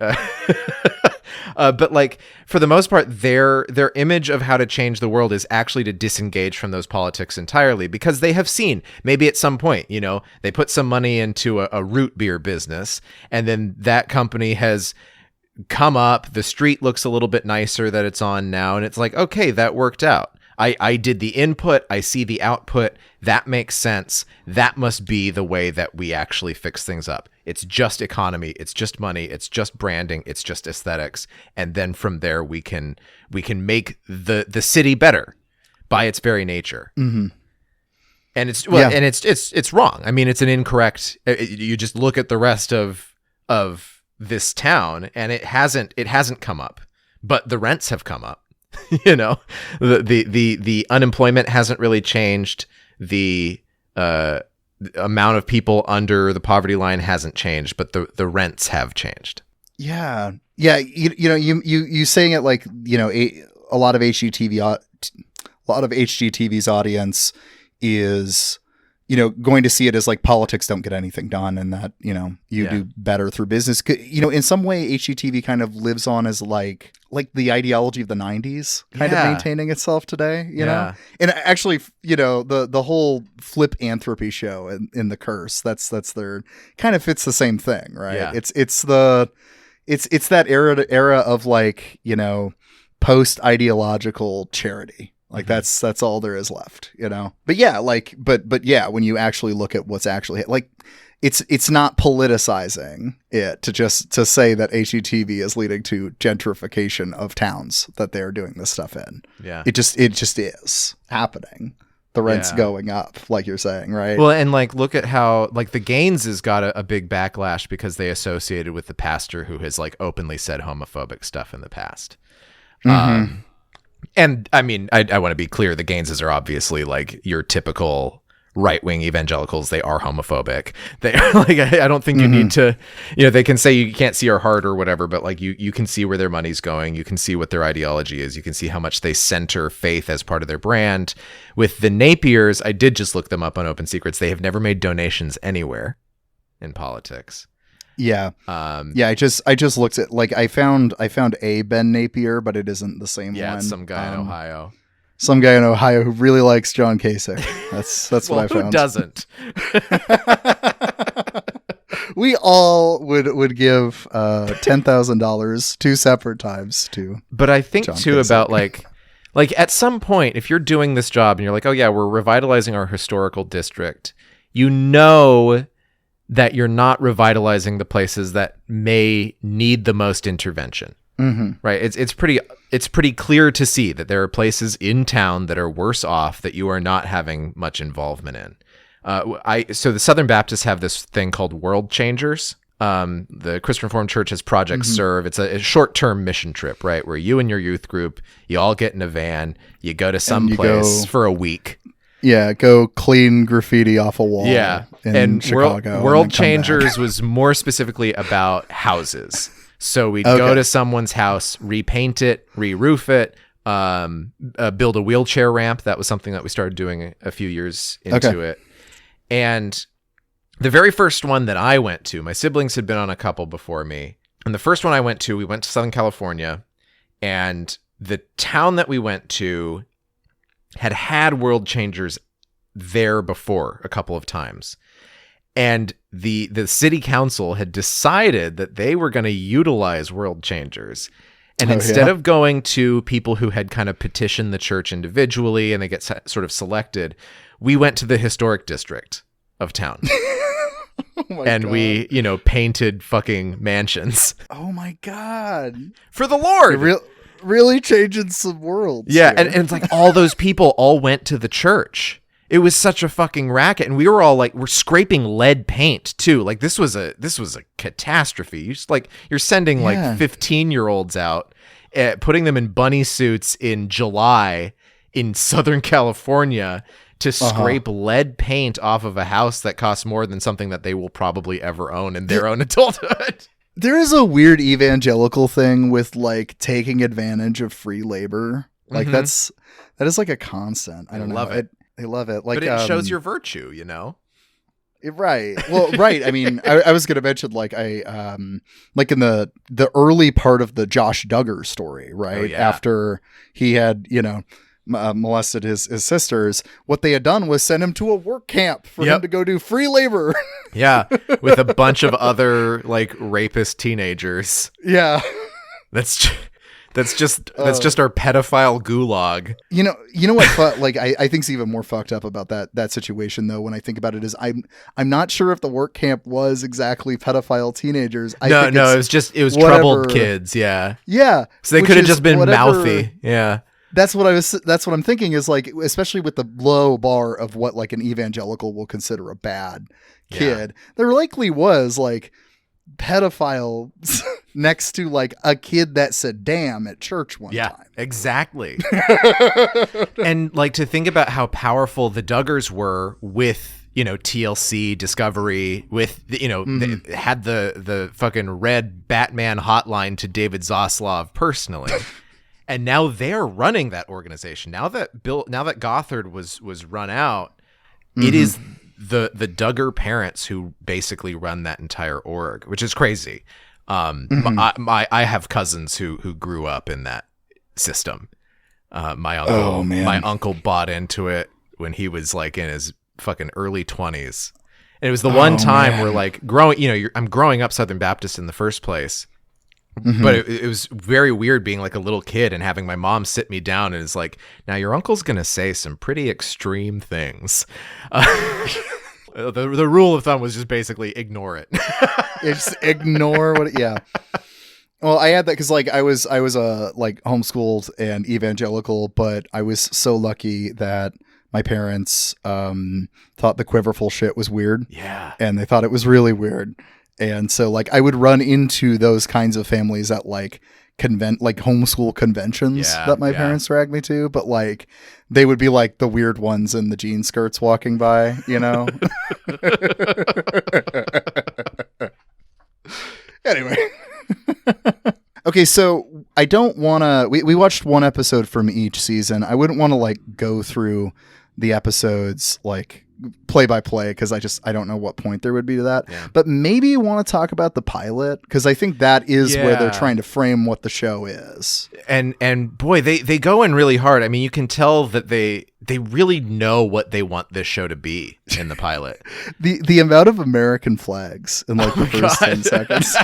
but for the most part, their image of how to change the world is actually to disengage from those politics entirely, because they have seen maybe at some point, they put some money into a root beer business, and then that company has come up, the street looks a little bit nicer that it's on now, and it's okay, that worked out. I did the input, I see the output, that makes sense. That must be the way that we actually fix things up. It's just economy, it's just money, it's just branding, it's just aesthetics. And then from there we can make the city better by its very nature. Mm-hmm. And it's wrong. I mean, it's an incorrect, you just look at the rest of this town and it hasn't come up, but the rents have come up. The unemployment hasn't really changed. The amount of people under the poverty line hasn't changed, but the rents have changed. Yeah. Yeah. You saying it like, a lot of HGTV's audience is, going to see it as like politics don't get anything done, and that, you do better through business. In some way, HGTV kind of lives on as like the ideology of the 90s kind of maintaining itself today, you know? And actually, the whole Flipanthropy show in The Curse, that's their kind of fits the same thing, right? Yeah. It's that era of like, post ideological charity. Like that's all there is left, But yeah, but yeah, when you actually look at what's actually like, it's not politicizing it to say that HGTV is leading to gentrification of towns that they're doing this stuff in. Yeah. It just is happening. The rent's going up, like you're saying, right? Well, and like, look at how like the Gaines has got a big backlash because they associated with the pastor who has like openly said homophobic stuff in the past. And I mean, I want to be clear. The Gaineses are obviously like your typical right-wing evangelicals. They are homophobic. They are like, I don't think you need to, they can say you can't see our heart or whatever, but like you can see where their money's going. You can see what their ideology is. You can see how much they center faith as part of their brand. With the Napiers, I did just look them up on Open Secrets. They have never made donations anywhere in politics. Yeah. I just looked at, like, I found a Ben Napier, but it isn't the same one. Yeah, it's some guy in Ohio. Some guy in Ohio who really likes John Kasich. That's well, what I found. Who doesn't? We all would give $10,000 two separate times to. But I think John too Kasich. about like at some point, if you're doing this job and you're like, oh yeah, we're revitalizing our historical district, that you're not revitalizing the places that may need the most intervention. Right? It's pretty clear to see that there are places in town that are worse off that you are not having much involvement in. So the Southern Baptists have this thing called World Changers. The Christian Reformed Church has Project Serve. It's a short-term mission trip, right? Where you and your youth group, you all get in a van, you go to some place for a week. Yeah, go clean graffiti off a wall. Yeah, in Chicago. World Changers was more specifically about houses. So we'd go to someone's house, repaint it, re-roof it, build a wheelchair ramp. That was something that we started doing a few years into it. And the very first one that I went to, my siblings had been on a couple before me. And the first one I went to, we went to Southern California. And the town that we went to had World Changers there before a couple of times. And the city council had decided that they were going to utilize World Changers. And instead of going to people who had kind of petitioned the church individually and they get sort of selected, we went to the historic district of town. And God. We, painted fucking mansions. Oh my God. For the Lord. Really changing some worlds. Yeah, and it's like all those people all went to the church. It was such a fucking racket, and we were all like, we're scraping lead paint too. Like this was a catastrophe. You're sending like 15-year-olds out, putting them in bunny suits in July in Southern California to scrape lead paint off of a house that costs more than something that they will probably ever own in their own adulthood. There is a weird evangelical thing with like taking advantage of free labor. Like that is like a constant. I don't know. I love it. Like, but it shows your virtue, Right. Well, right. I mean, I was going to mention like like in the early part of the Josh Duggar story, right? Oh, yeah. After he had, molested his sisters, what they had done was send him to a work camp for him to go do free labor. Yeah, with a bunch of other like rapist teenagers. Yeah. That's just our pedophile gulag. You know what? Like I think's even more fucked up about that situation though. When I think about it, is I'm not sure if the work camp was exactly pedophile teenagers. It was troubled kids. Yeah. Yeah. So they could have just been mouthy. Yeah. That's what I'm thinking is like, especially with the low bar of what like an evangelical will consider a bad kid. Yeah. There likely was like pedophile next to like a kid that said damn at church one time. Exactly. And like to think about how powerful the Duggars were with TLC, Discovery, with they had the fucking red Batman hotline to David Zaslav personally. And now they're running that organization. Now that Gothard was run out, it is the Duggar parents who basically run that entire org, which is crazy. I have cousins who grew up in that system. My uncle bought into it when he was like in his fucking early 20s. And it was the one time where like I'm growing up Southern Baptist in the first place. But it was very weird being like a little kid and having my mom sit me down and is like, now your uncle's going to say some pretty extreme things. The rule of thumb was just basically ignore it. Just ignore what. Yeah. Well, I had that because like I was like homeschooled and evangelical, but I was so lucky that my parents thought the quiverful shit was weird. Yeah. And they thought it was really weird. And so like I would run into those kinds of families at like homeschool conventions that my parents dragged me to, but like they would be like the weird ones in the jean skirts walking by, Anyway. Okay, so I don't want to we watched one episode from each season. I wouldn't want to like go through the episodes like play by play because I don't know what point there would be to that. Yeah. But maybe you want to talk about the pilot because I think that is where they're trying to frame what the show is. And boy, they go in really hard. I mean, you can tell that they really know what they want this show to be in the pilot. the amount of American flags in like the first 10 seconds.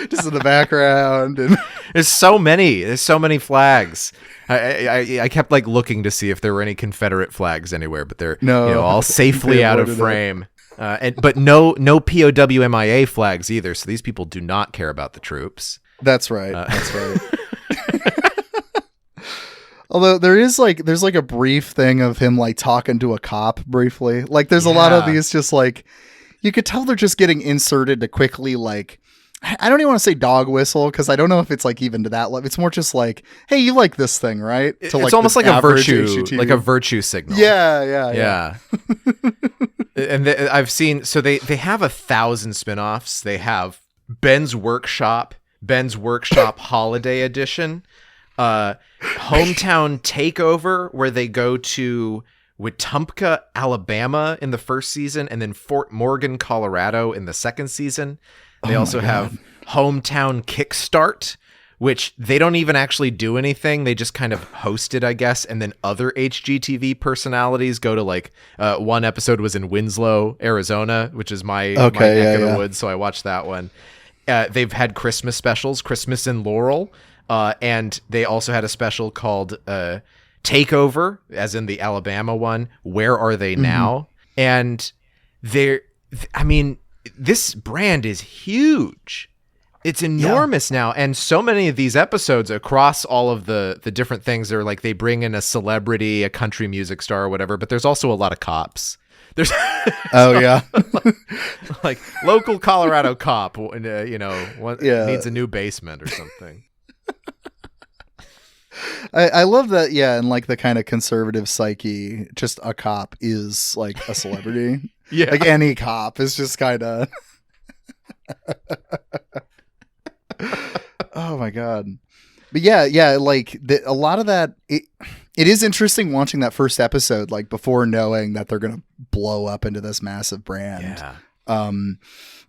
Just in the background, and there's so many flags. I kept like looking to see if there were any Confederate flags anywhere, but they're all safely out of frame. But no POWMIA flags either. So these people do not care about the troops. That's right. That's right. Although there's like a brief thing of him like talking to a cop briefly. Like there's a lot of these just like you could tell they're just getting inserted to quickly like. I don't even want to say dog whistle because I don't know if it's like even to that level. It's more just like, hey, you like this thing, right? To it's almost like a virtue signal. Yeah. And I've seen they have 1,000 spinoffs. They have Ben's Workshop Holiday Edition, Hometown Takeover, where they go to Wetumpka, Alabama in the first season, and then Fort Morgan, Colorado in the second season. They also have Hometown Kickstart, which they don't even actually do anything. They just kind of host it, I guess. And then other HGTV personalities go to like one episode was in Winslow, Arizona, which is my neck of the woods. So I watched that one. They've had Christmas specials, Christmas in Laurel. And they also had a special called Takeover, as in the Alabama one. Where Are They Now? And this brand is huge. It's enormous now. And so many of these episodes across all of the different things are like they bring in a celebrity, a country music star or whatever, but there's also a lot of cops. There's like local Colorado cop, needs a new basement or something. I love that, and like the kind of conservative psyche, just a cop is like a celebrity. Yeah. Like any cop is just kind of. Oh my God. But like a lot of that, it is interesting watching that first episode, like before knowing that they're going to blow up into this massive brand. Yeah.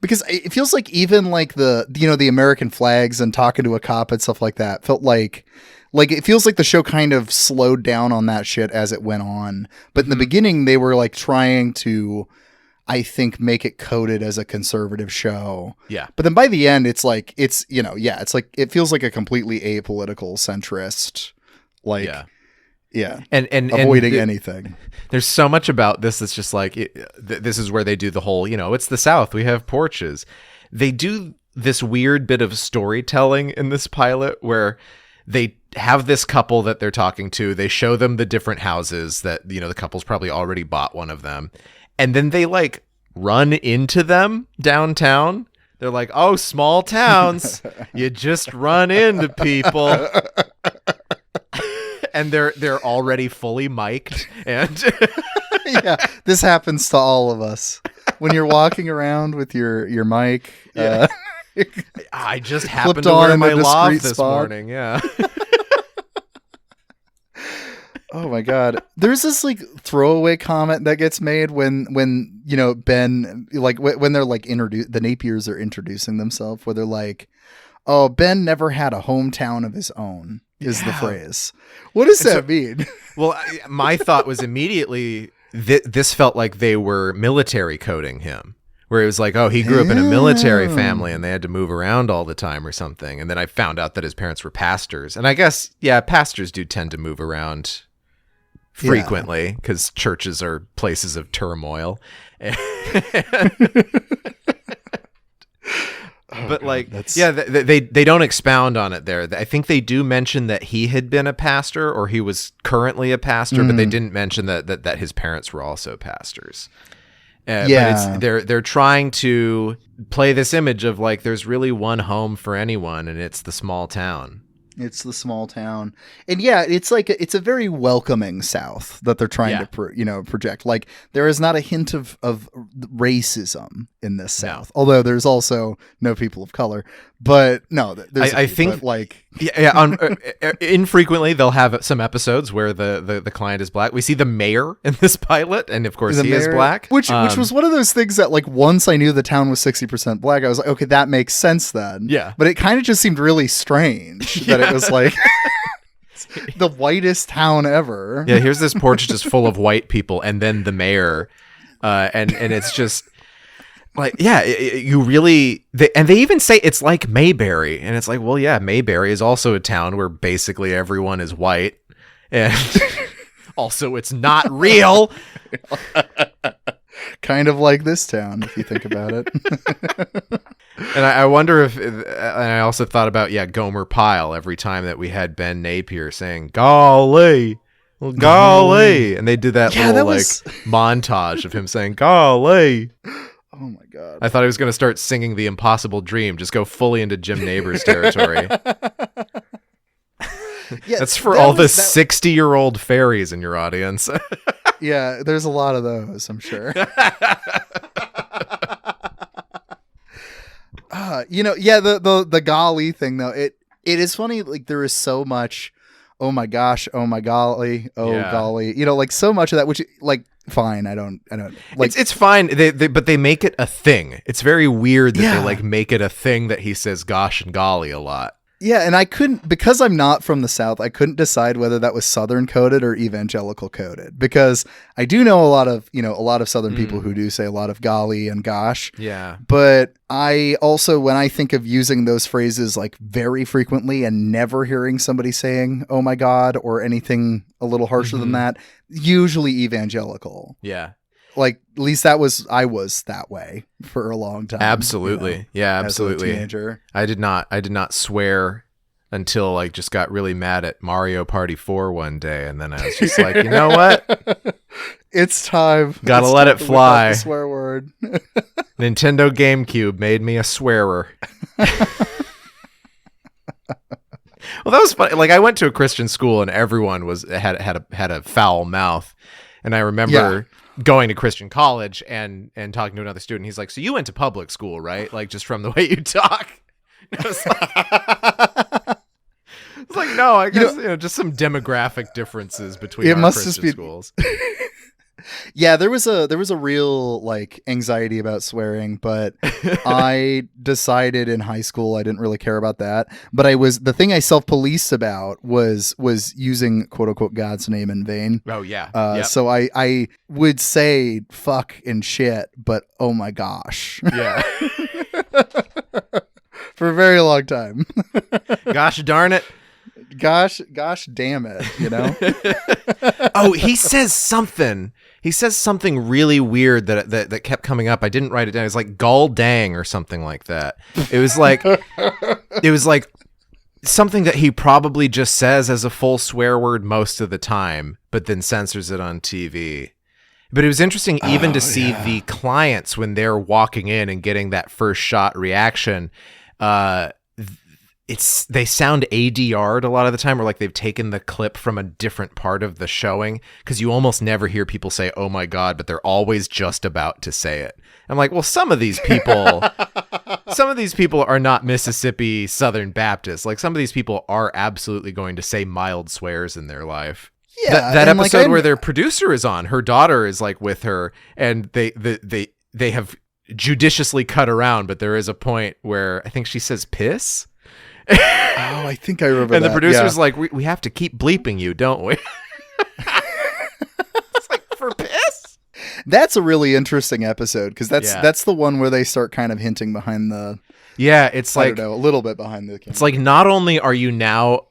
Because it feels like even like the American flags and talking to a cop and stuff like that felt like it feels like the show kind of slowed down on that shit as it went on. But in the beginning, they were like trying to, I think, make it coded as a conservative show. Yeah. But then by the end, it's like, it's like, it feels like a completely apolitical centrist, like, and avoiding anything. There's so much about this that's just like, this is where they do the whole, it's the South, we have porches. They do this weird bit of storytelling in this pilot where they have this couple that they're talking to. They show them the different houses that, the couple's probably already bought one of them. And then they like run into them downtown. They're like, oh, small towns, you just run into people. And they're already fully mic'd. And Yeah, this happens to all of us. When you're walking around with your mic, I just happened flipped to on wear in my a loft discreet this spot. morning. Yeah. Oh my God. There's this like throwaway comment that gets made when Ben, like when they're like the Napiers are introducing themselves, where they're like, "Oh, Ben never had a hometown of his own," is the phrase. What does that mean? Well, my thought was immediately this felt like they were military coding him, where it was like, oh, he grew up in a military family and they had to move around all the time or something. And then I found out that his parents were pastors. And I guess, yeah, pastors do tend to move around frequently because churches are places of turmoil. But like, they don't expound on it there. I think they do mention that he had been a pastor or he was currently a pastor, but they didn't mention that his parents were also pastors. But they're trying to play this image of like there's really one home for anyone, and it's the small town. It's the small town. And yeah, it's like it's a very welcoming South that they're trying to project. Like there is not a hint of racism in this South. Although there's also no people of color. But no, I think like infrequently they'll have some episodes where the client is black. We see the mayor in this pilot, and of course he is black. Which was one of those things that like once I knew the town was 60% black, I was like, okay, that makes sense then. Yeah. But it kind of just seemed really strange that it was like the whitest town ever. Yeah, here's this porch just full of white people, and then the mayor, and it's just. Like, yeah, you really... they even say it's like Mayberry. And it's like, well, yeah, Mayberry is also a town where basically everyone is white. And also it's not real. Kind of like this town, if you think about it. And I wonder if... And I also thought about, Gomer Pyle every time that we had Ben Napier saying, golly, golly. And they did that little, montage of him saying, golly. Oh my God. I thought I was going to start singing The Impossible Dream, just go fully into Jim Nabors territory. That's for all the 60-year-old fairies in your audience. Yeah, there's a lot of those, I'm sure. The golly thing though, it is funny, like there is so much oh my gosh, oh my golly, golly. Like so much of that, which like fine, I don't like it's fine. But they make it a thing. It's very weird that they like make it a thing that he says gosh and golly a lot. Yeah, and I couldn't, because I'm not from the South, I couldn't decide whether that was Southern coded or evangelical coded, because I do know a lot of Southern people who do say a lot of golly and gosh. Yeah. But I also, when I think of using those phrases like very frequently and never hearing somebody saying, oh my God, or anything a little harsher than that, usually evangelical. Yeah. Like, at least I was that way for a long time. Absolutely. Yeah, absolutely. As a teenager. I did not swear until like just got really mad at Mario Party 4 one day, and then I was just like, you know what? It's time. Gotta let it fly. The swear word. Nintendo GameCube made me a swearer. Well, that was funny. Like I went to a Christian school and everyone had a foul mouth, and I remember going to Christian college and talking to another student. He's like, so you went to public school, right? Like just from the way you talk. It's like, no, I guess just some demographic differences between our Christian schools. Yeah, there was a real like anxiety about swearing, but I decided in high school I didn't really care about that. But the thing I self-policed about was using quote unquote God's name in vain. Oh yeah. So I would say fuck and shit, but oh my gosh. Yeah. For a very long time. Gosh darn it. Gosh damn it, Oh, he says something. He says something really weird that kept coming up. I didn't write it down. It was like gall dang or something like that. It was like something that he probably just says as a full swear word most of the time, but then censors it on TV. But it was interesting even to see the clients when they're walking in and getting that first shot reaction. they sound ADR'd a lot of the time, or like they've taken the clip from a different part of the showing, because you almost never hear people say, "Oh my God," but they're always just about to say it. I'm like, well, some of these people are not Mississippi Southern Baptists. Like, some of these people are absolutely going to say mild swears in their life. Yeah, that and, episode like, where their producer is on, her daughter is like with her, and they have judiciously cut around, but there is a point where I think she says piss. Oh, I think I remember and that. the producer's yeah. like, we have to keep bleeping you, don't we? It's like, for piss? That's a really interesting episode, because that's Yeah. that's the one where they start kind of hinting behind the, Yeah, it's I like, don't know, a little bit behind the camera. it's like, not only are you now,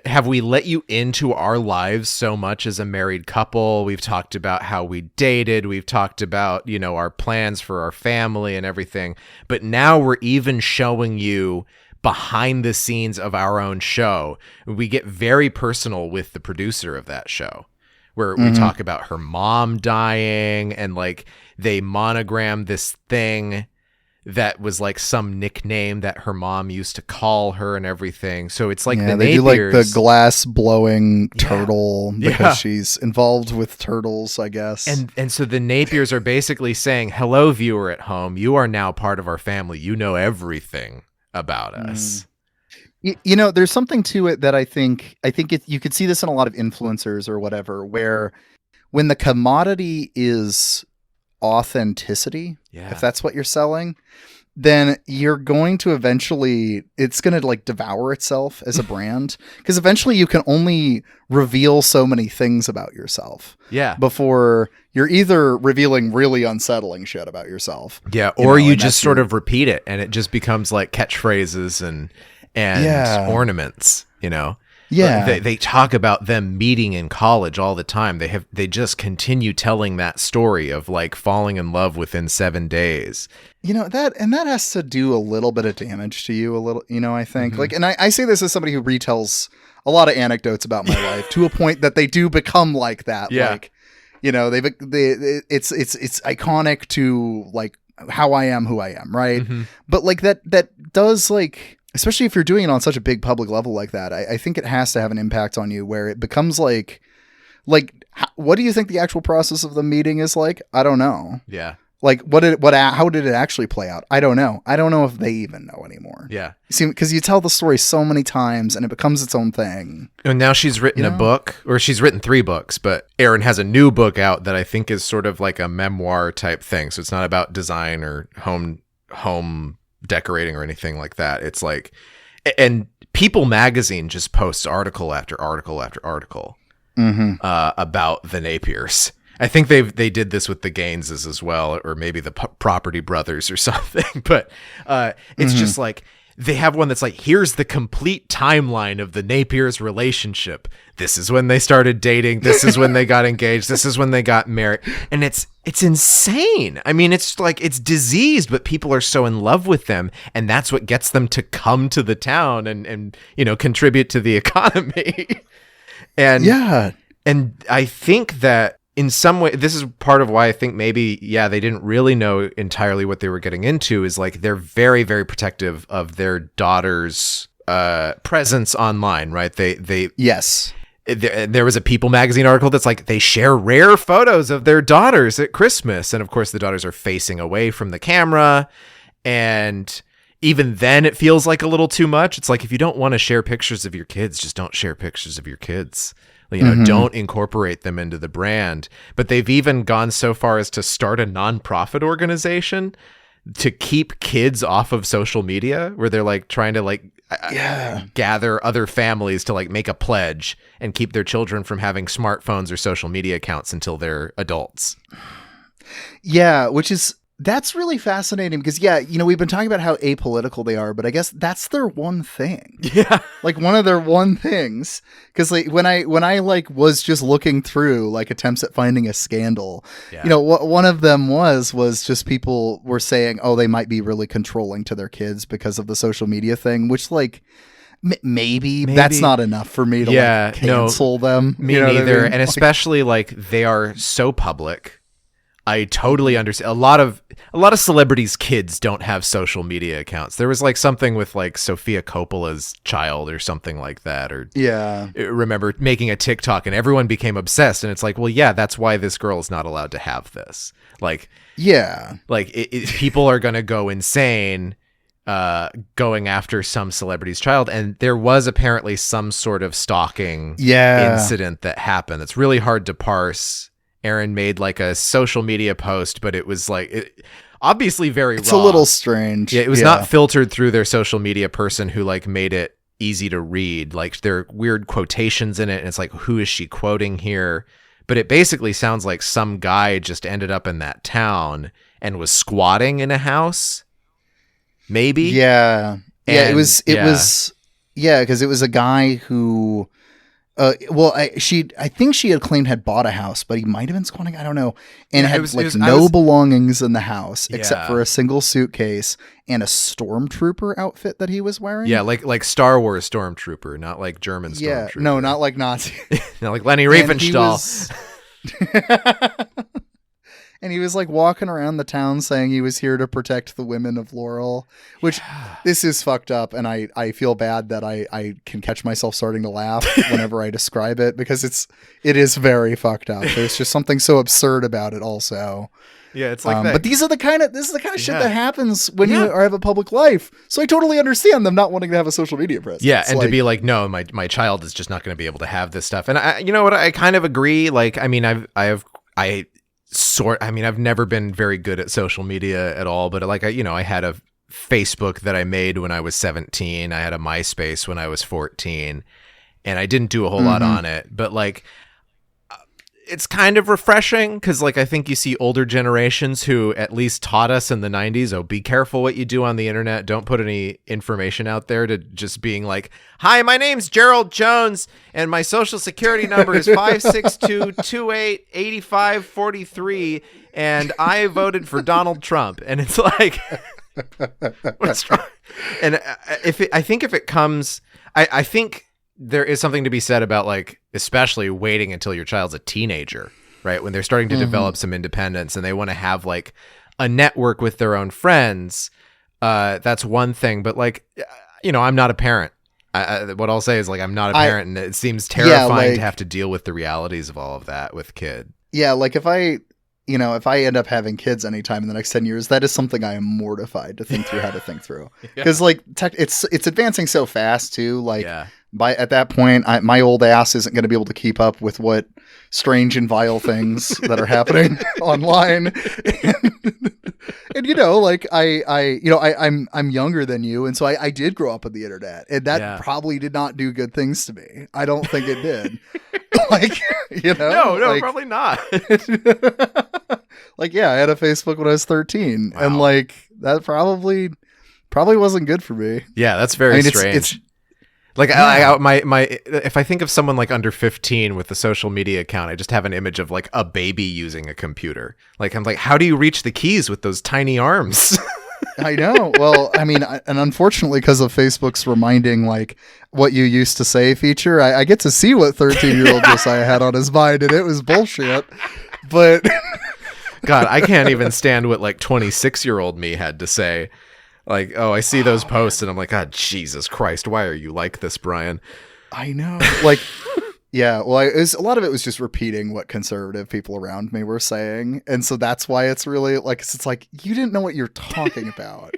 have we let you into our lives so much as a married couple? We've talked about how we dated. We've talked about, our plans for our family and everything. But now we're even showing you behind the scenes of our own show. We get very personal with the producer of that show, where we talk about her mom dying, and like they monogram this thing that was like some nickname that her mom used to call her and everything. So it's like the they do like Napiers. the glass blowing turtle because Yeah. she's involved with turtles, I guess. And so the Napiers are basically saying, hello, viewer at home, you are now part of our family. You know everything about us. There's something to it that I think you could see this in a lot of influencers or whatever, where when the commodity is authenticity, if that's what you're selling, then you're going to it's going to like devour itself as a brand, because eventually you can only reveal so many things about yourself before you're either revealing really unsettling shit about yourself, or you just sort of repeat it, and it just becomes like catchphrases and ornaments, They talk about them meeting in college all the time. They just continue telling that story of like falling in love within 7 days. That has to do a little bit of damage to you, I think. Like, and I say this as somebody who retells a lot of anecdotes about my life to a point that they do become like that. Yeah. Like, it's iconic to like how I am, who I am. Right. But like that does, like, especially if you're doing it on such a big public level like that, I think it has to have an impact on you, where it becomes like, what do you think the actual process of the meeting is like? I don't know. Yeah. Like, how did it actually play out? I don't know. I don't know if they even know anymore. Yeah. See, because you tell the story so many times and it becomes its own thing. And now she's written a book, or she's written 3 books, but Erin has a new book out that I think is sort of like a memoir type thing. So it's not about design or home decorating or anything like that. It's like, and People Magazine just posts article after article after article about the Napiers. I think they did this with the Gaineses as well, or maybe the Property Brothers or something. But it's just like, they have one that's like, here's the complete timeline of the Napiers' relationship. This is when they started dating. This is when they got engaged. This is when they got married. And it's insane. I mean, it's like, it's diseased, but people are so in love with them. And that's what gets them to come to the town and contribute to the economy. And I think that in some way, this is part of why I think maybe, they didn't really know entirely what they were getting into, is like, they're very, very protective of their daughter's presence online, right? Yes. There was a People Magazine article that's like, they share rare photos of their daughters at Christmas. And of course, the daughters are facing away from the camera. And even then, it feels like a little too much. It's like, if you don't want to share pictures of your kids, just don't share pictures of your kids. Don't incorporate them into the brand. But they've even gone so far as to start a nonprofit organization to keep kids off of social media, where they're like trying to like gather other families to like make a pledge and keep their children from having smartphones or social media accounts until they're adults. Yeah, that's really fascinating, because we've been talking about how apolitical they are, but I guess that's their one thing. Yeah. Like, one of their one things, because like when I like was just looking through like attempts at finding a scandal, what one of them was just people were saying, oh, they might be really controlling to their kids because of the social media thing, which like maybe that's not enough for me to like cancel them. Me neither. And especially like, they are so public I totally understand. A lot of celebrities' kids don't have social media accounts. There was like something with like Sofia Coppola's child or something like that. Or remember making a TikTok and everyone became obsessed. And it's like, well, yeah, that's why this girl is not allowed to have this. Like, people are gonna go insane going after some celebrity's child. And there was apparently some sort of stalking incident that happened. It's really hard to parse. Aaron made like a social media post, but it was like obviously very it's raw. A little strange. Yeah, it was not filtered through their social media person who like made it easy to read. Like there are weird quotations in it, and it's like, who is she quoting here? But it basically sounds like some guy just ended up in that town and was squatting in a house. Maybe. Yeah. It was because it was a guy who I think she had claimed had bought a house, but he might have been squatting, I don't know, and had no belongings in the house except for a single suitcase and a stormtrooper outfit that he was wearing. Yeah, like Star Wars stormtrooper, not like German stormtrooper. No, not like Nazi. Not like Lenny Riefenstahl. And he was like walking around the town saying he was here to protect the women of Laurel, which this is fucked up. And I feel bad that I can catch myself starting to laugh whenever I describe it, because it is very fucked up. There's just something so absurd about it also. Yeah, it's like that. But this is the kind of shit that happens when you have a public life. So I totally understand them not wanting to have a social media presence. Yeah, and to be like, no, my child is just not going to be able to have this stuff. And you know what? I kind of agree. Like, I mean, I've never been very good at social media at all, but like, I had a Facebook that I made when I was 17. I had a MySpace when I was 14, and I didn't do a whole lot on it, but like, it's kind of refreshing because like I think you see older generations who at least taught us in the 90s, oh, be careful what you do on the internet. Don't put any information out there, to just being like, hi, my name's Gerald Jones and my social security number is 562288543 and I voted for Donald Trump. And it's like, what's wrong? And I think there is something to be said about like, especially waiting until your child's a teenager, right? When they're starting to develop some independence and they want to have like a network with their own friends. That's one thing, but like, I'm not a parent. What I'll say is like, I'm not a parent, and it seems terrifying to have to deal with the realities of all of that with kid. Yeah. Like if I end up having kids anytime in the next 10 years, that is something I am mortified to think through how to think through. Because like it's advancing so fast too. Like at that point, my old ass isn't going to be able to keep up with what strange and vile things that are happening online. And like I'm younger than you, and so I did grow up on the internet, and that probably did not do good things to me. I don't think it did. Like, no, like, probably not. Like, I had a Facebook when I was 13, and like that probably wasn't good for me. Yeah, that's very strange. It's like if I think of someone like under 15 with a social media account, I just have an image of like a baby using a computer. Like, I'm like, how do you reach the keys with those tiny arms? I know. Well, I mean, and unfortunately, because of Facebook's reminding like what you used to say feature, I get to see what 13-year-old Josiah had on his mind, and it was bullshit. But God, I can't even stand what like 26-year-old me had to say. Like, I see those posts and I'm like, God, Jesus Christ, why are you like this, Brian? I know. Like, well, a lot of it was just repeating what conservative people around me were saying. And so that's why it's really like, it's like, you didn't know what you're talking about.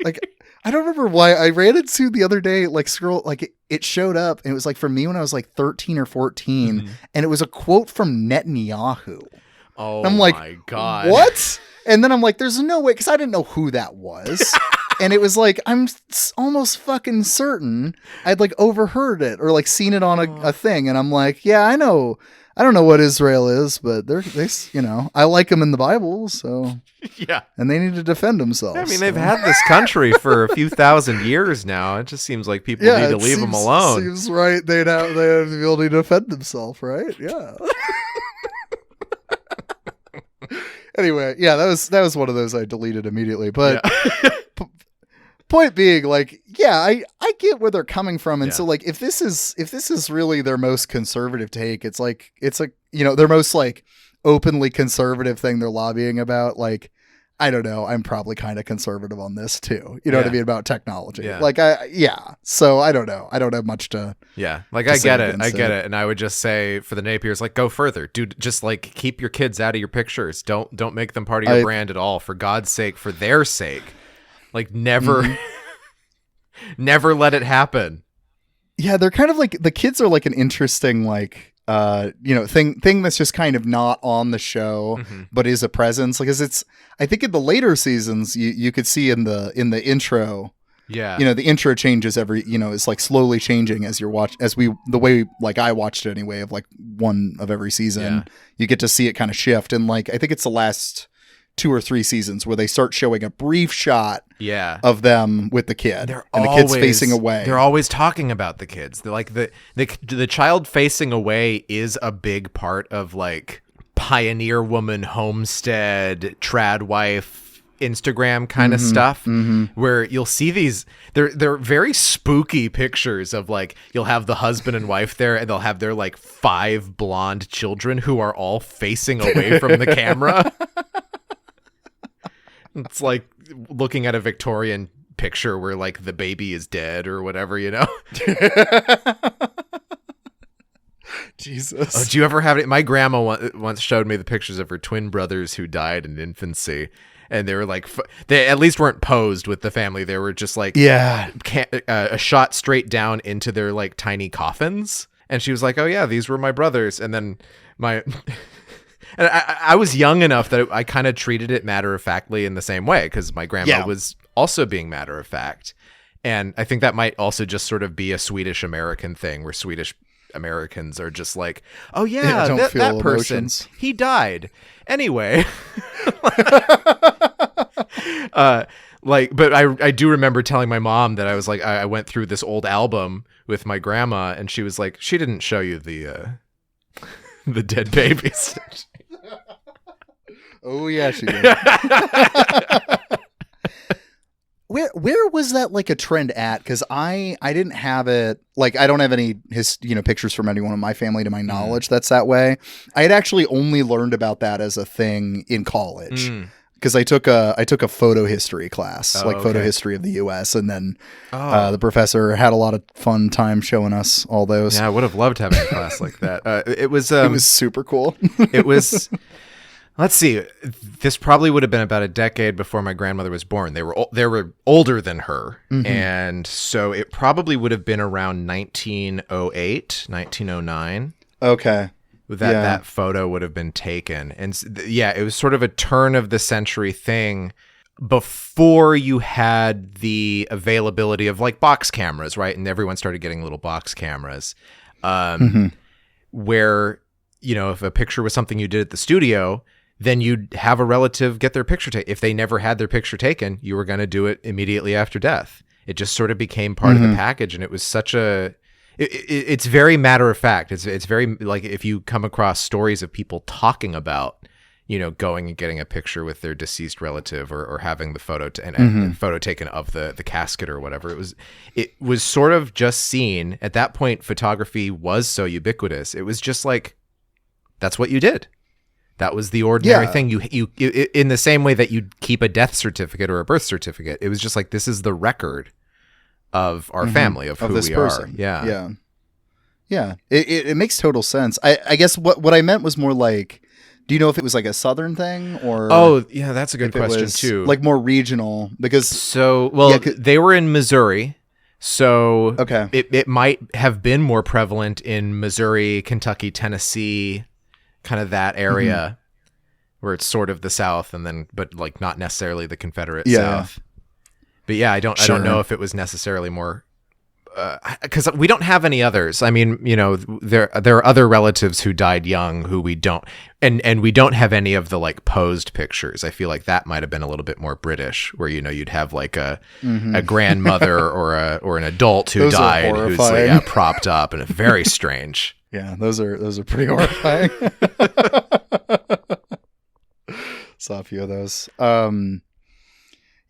Like, I don't remember why I ran into the other day, like scroll, like it showed up and it was like for me when I was like 13 or 14 and it was a quote from Netanyahu. Oh, I'm like, my God. What? And then I'm like, there's no way, because I didn't know who that was. And it was like, I'm almost fucking certain I'd like overheard it or like seen it on a thing. And I'm like, yeah, I know. I don't know what Israel is, but I like them in the Bible. So yeah. And they need to defend themselves. I mean, they've had this country for a few thousand years now. It just seems like people need to leave them alone. Seems right. They have the ability to defend themselves, right? Yeah. Anyway, that was one of those I deleted immediately. But point being, like, I get where they're coming from, and so like if this is really their most conservative take, it's like their most like openly conservative thing they're lobbying about, like, I don't know, I'm probably kind of conservative on this too. You know what I mean, about technology. Yeah. Like, so I don't know. I don't have much to. Yeah, like to I say get it, against and I would just say for the Napiers, like, go further, dude. Just like keep your kids out of your pictures. Don't make them part of your brand at all. For God's sake, for their sake, like never, never let it happen. Yeah, they're kind of like, the kids are like an interesting, like, thing that's just kind of not on the show, but is a presence. Like, I think in the later seasons, you could see in the intro. Yeah. The intro changes it's like slowly changing as you're the way, like, I watched it anyway, of like one of every season. Yeah. You get to see it kind of shift. And like, I think it's the last 2 or 3 seasons where they start showing a brief shot of them with the kid. The kid's facing away. They're always talking about the kids. They're like the child facing away is a big part of like pioneer woman, homestead, trad wife, Instagram kind of stuff, where you'll see these, they're very spooky pictures of like, you'll have the husband and wife there and they'll have their like 5 blonde children who are all facing away from the camera. It's like looking at a Victorian picture where like the baby is dead or whatever, Jesus. Oh, do you ever have it? My grandma once showed me the pictures of her twin brothers who died in infancy. And they were like, they at least weren't posed with the family. They were just like, a shot straight down into their like tiny coffins. And she was like, oh yeah, these were my brothers. And then and I was young enough that I kind of treated it matter-of-factly in the same way, because my grandma was also being matter-of-fact. And I think that might also just sort of be a Swedish American thing, where Swedish Americans are just like, oh yeah, that person, he died. Anyway. But I do remember telling my mom that I was like, I went through this old album with my grandma, and she was like, she didn't show you the dead babies. Oh yeah, she did. Where was that like a trend at? Because I didn't have it. Like, I don't have any pictures from anyone in my family to my knowledge that's that way. I had actually only learned about that as a thing in college. Because I took a photo history class, photo history of the U.S. And then the professor had a lot of fun time showing us all those. Yeah, I would have loved having a class like that. It was super cool. It was. Let's see. This probably would have been about a decade before my grandmother was born. They were older than her, and so it probably would have been around 1908, 1909. Okay. That photo would have been taken. And it was sort of a turn of the century thing before you had the availability of like box cameras, right? And everyone started getting little box cameras, where, if a picture was something you did at the studio, then you'd have a relative get their picture taken. If they never had their picture taken, you were going to do it immediately after death. It just sort of became part of the package. And it was such it's very matter of fact. It's very like, if you come across stories of people talking about, going and getting a picture with their deceased relative, or having the photo and photo taken of the casket or whatever, it was sort of just seen at that point. Photography was so ubiquitous. It was just like, that's what you did. That was the ordinary thing. You in the same way that you'd keep a death certificate or a birth certificate. It was just like, this is the record of our family, of who this we person. are. Yeah. It makes total sense. I guess what I meant was more like, do you know if it was like a Southern thing, or? Oh yeah, that's a good question too. Like more regional, because they were in Missouri. So okay, it might have been more prevalent in Missouri, Kentucky, Tennessee, kind of that area, where it's sort of the South, but like not necessarily the Confederate South. But yeah, I don't know if it was necessarily more, because we don't have any others. I mean, there are other relatives who died young who we don't, and we don't have any of the like posed pictures. I feel like that might have been a little bit more British, where you'd have like a grandmother or an adult who died who's like, propped up, and it's very strange. Yeah, those are pretty horrifying. Saw a few of those.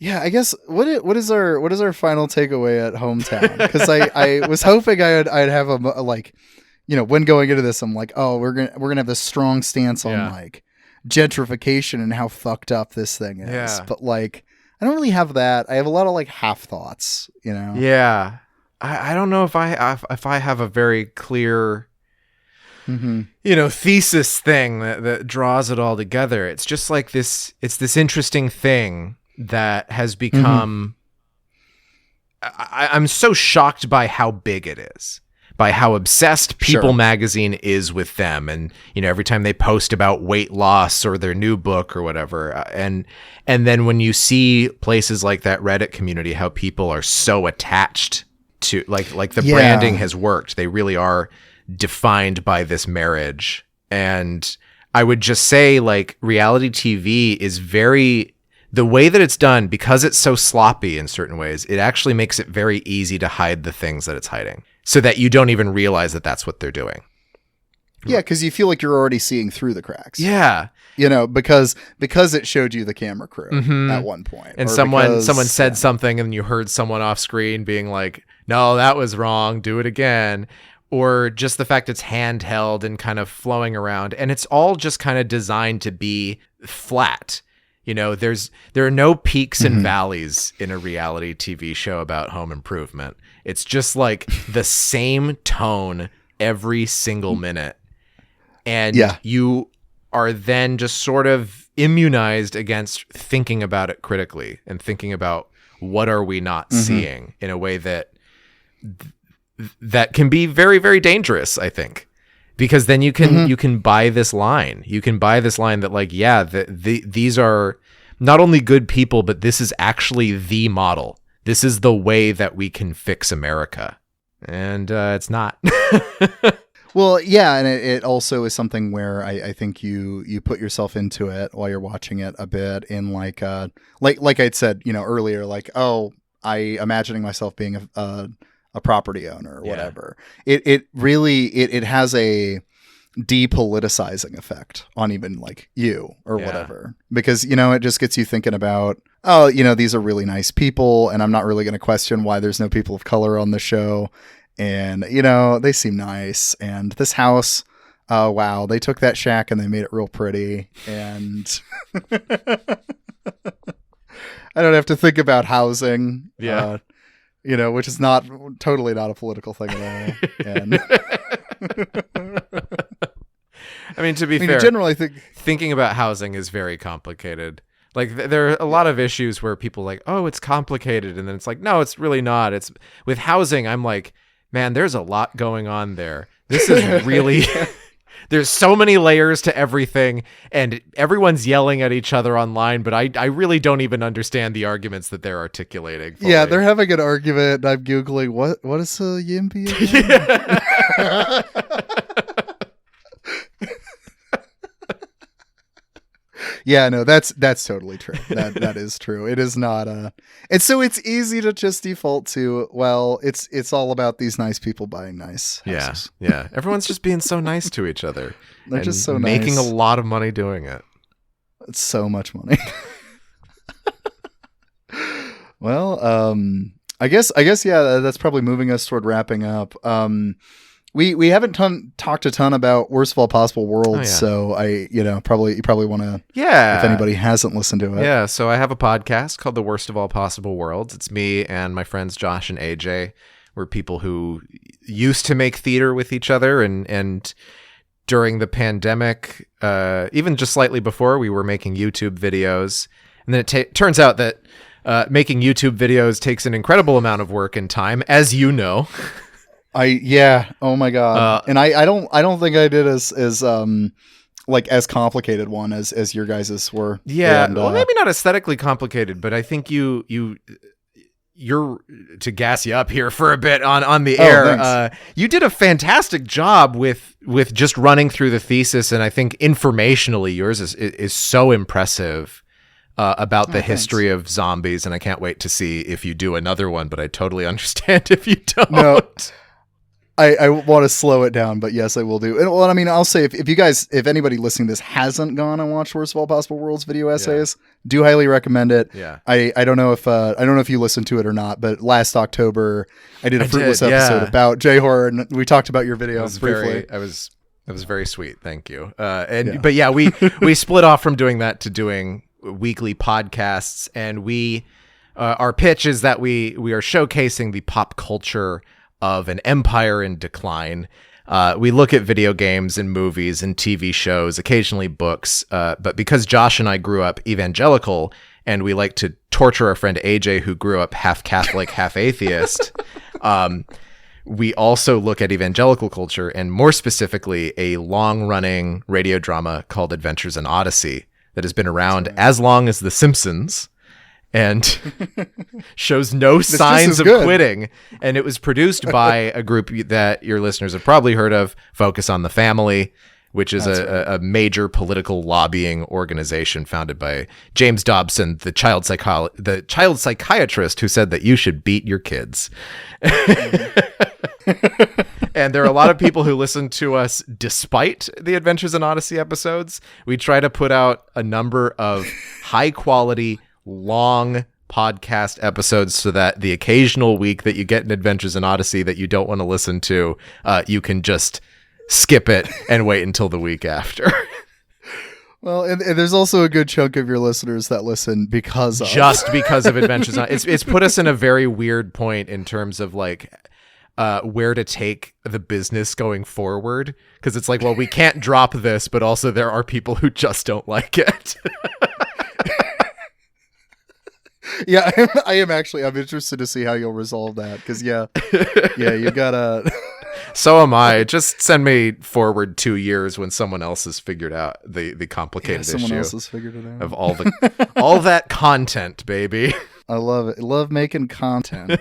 Yeah, I guess what is our final takeaway at Hometown? Because I was hoping I'd have a when going into this, I'm like, oh, we're gonna have this strong stance on like gentrification and how fucked up this thing is. Yeah. But like, I don't really have that. I have a lot of like half thoughts, Yeah. I don't know if I have a very clear, thesis thing that draws it all together. It's just like it's this interesting thing that has become, I'm so shocked by how big it is, by how obsessed People magazine is with them. And, every time they post about weight loss or their new book or whatever. And then when you see places like that Reddit community, how people are so attached to like the branding has worked. They really are defined by this marriage. And I would just say like reality TV is the way that it's done, because it's so sloppy in certain ways, it actually makes it very easy to hide the things that it's hiding so that you don't even realize that that's what they're doing. Yeah, because you feel like you're already seeing through the cracks. Yeah. Because it showed you the camera crew at one point. And someone said something and you heard someone off screen being like, no, that was wrong, do it again. Or just the fact it's handheld and kind of flowing around. And it's all just kind of designed to be flat. There are no peaks and valleys in a reality TV show about home improvement. It's just like the same tone every single minute. And you are then just sort of immunized against thinking about it critically and thinking about what are we not seeing in a way that can be very, very dangerous, I think. Because then you can buy this line. You can buy this line that like, these are not only good people, but this is actually the model. This is the way that we can fix America. And it's not. Well, yeah, and it also is something where I think you put yourself into it while you're watching it a bit in like I'd said, earlier, like, oh, I imagining myself being a property owner or whatever. It really has a depoliticizing effect on even like you or whatever, because it just gets you thinking about, oh, these are really nice people and I'm not really going to question why there's no people of color on the show, and they seem nice, and this house, oh wow, they took that shack and they made it real pretty, and I don't have to think about housing, which is totally not a political thing at all. And I mean, to be fair, generally thinking about housing is very complicated. Like there are a lot of issues where people like, oh, it's complicated. And then it's like, no, it's really not. It's with housing. I'm like, man, there's a lot going on there. This is really, there's so many layers to everything, and everyone's yelling at each other online, but I really don't even understand the arguments that they're articulating. Fully. Yeah, they're having an argument, and I'm Googling, what is a YIMBY again? Yeah, no, that's totally true. That is true. It is not and so it's easy to just default to, well, it's all about these nice people buying nice houses. Yeah. Everyone's just being so nice to each other. They're just so making nice. a lot of money doing it. It's so much money. Well, I guess yeah, that's probably moving us toward wrapping up. We haven't talked a ton about Worst of All Possible Worlds, so you probably want to, if anybody hasn't listened to it. Yeah, so I have a podcast called The Worst of All Possible Worlds. It's me and my friends Josh and AJ. We're people who used to make theater with each other, and during the pandemic, even just slightly before, we were making YouTube videos. And then it turns out that making YouTube videos takes an incredible amount of work and time, as you know. Oh my god. And I don't think I did as as complicated one as your guys's were. Yeah, and, well, maybe not aesthetically complicated, but I think you're to gas you up here for a bit on the air. You did a fantastic job with just running through the thesis, and I think informationally yours is so impressive. About the history of zombies, and I can't wait to see if you do another one, but I totally understand if you don't. No. I want to slow it down, but yes, I will do. And, well, I mean, I'll say if anybody listening to this hasn't gone and watched Worst of All Possible Worlds video essays, do highly recommend it. Yeah. I don't know if you listened to it or not, but last October I did a Fruitless episode about J-horror, and we talked about your video briefly. It was very sweet. Thank you. But yeah, we split off from doing that to doing weekly podcasts, and our pitch is that we are showcasing the pop culture of an empire in decline. We look at video games and movies and TV shows, occasionally books, but because Josh and I grew up evangelical and we like to torture our friend AJ, who grew up half Catholic, half atheist, we also look at evangelical culture, and more specifically a long-running radio drama called Adventures in Odyssey that has been around as long as The Simpsons and shows no signs of quitting. And it was produced by a group that your listeners have probably heard of, Focus on the Family, which is a major political lobbying organization founded by James Dobson, the child psychiatrist who said that you should beat your kids. And there are a lot of people who listen to us despite the Adventures in Odyssey episodes. We try to put out a number of high quality, long podcast episodes so that the occasional week that you get an Adventures in Odyssey that you don't want to listen to, you can just skip it and wait until the week after. Well, and there's also a good chunk of your listeners that listen because of Adventures in Odyssey. It's put us in a very weird point in terms of like where to take the business going forward, because it's like, well, we can't drop this, but also there are people who just don't like it. Yeah, I'm interested to see how you'll resolve that, because you gotta. So am I. Just send me forward 2 years when someone else has figured out the complicated issue. Someone else has figured it out. Of all that content, baby. I love it. I love making content.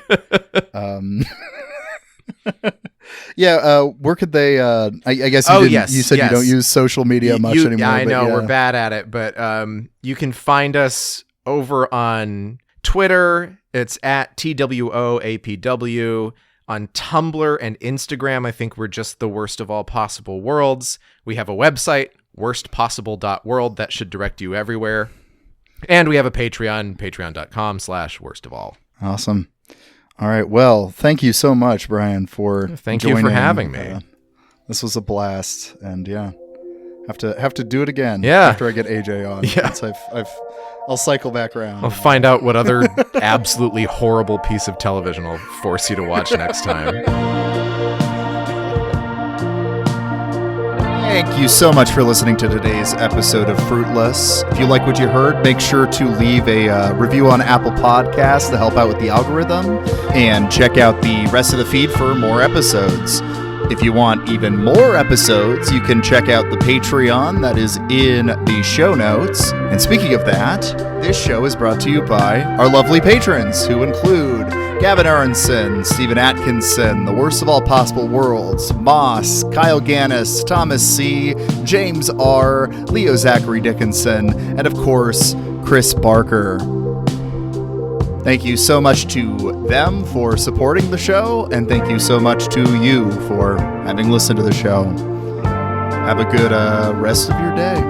Where could they? I guess you said you don't use social media much anymore. Yeah, I know we're bad at it, but you can find us over on Twitter. It's at TWOAPW. On Tumblr and Instagram, I think we're just the Worst of All Possible Worlds. We have a website, worstpossible.world, that should direct you everywhere. And we have a Patreon, patreon.com/worstofall. Awesome. All right. Well, thank you so much, Brian, for Thank you for having me. This was a blast, and have to do it again. Yeah. After I get AJ on. Yeah. I'll cycle back around. I'll find out what other absolutely horrible piece of television I'll force you to watch next time. Thank you so much for listening to today's episode of Fruitless. If you like what you heard, make sure to leave a review on Apple Podcasts to help out with the algorithm, and check out the rest of the feed for more episodes. If you want even more episodes, you can check out the Patreon that is in the show notes. And speaking of that, this show is brought to you by our lovely patrons, who include Gavin Aronson, Stephen Atkinson, The Worst of All Possible Worlds, Moss, Kyle Gannis, Thomas C., James R., Leo Zachary Dickinson, and of course, Chris Barker. Thank you so much to them for supporting the show, and thank you so much to you for having listened to the show. Have a good rest of your day.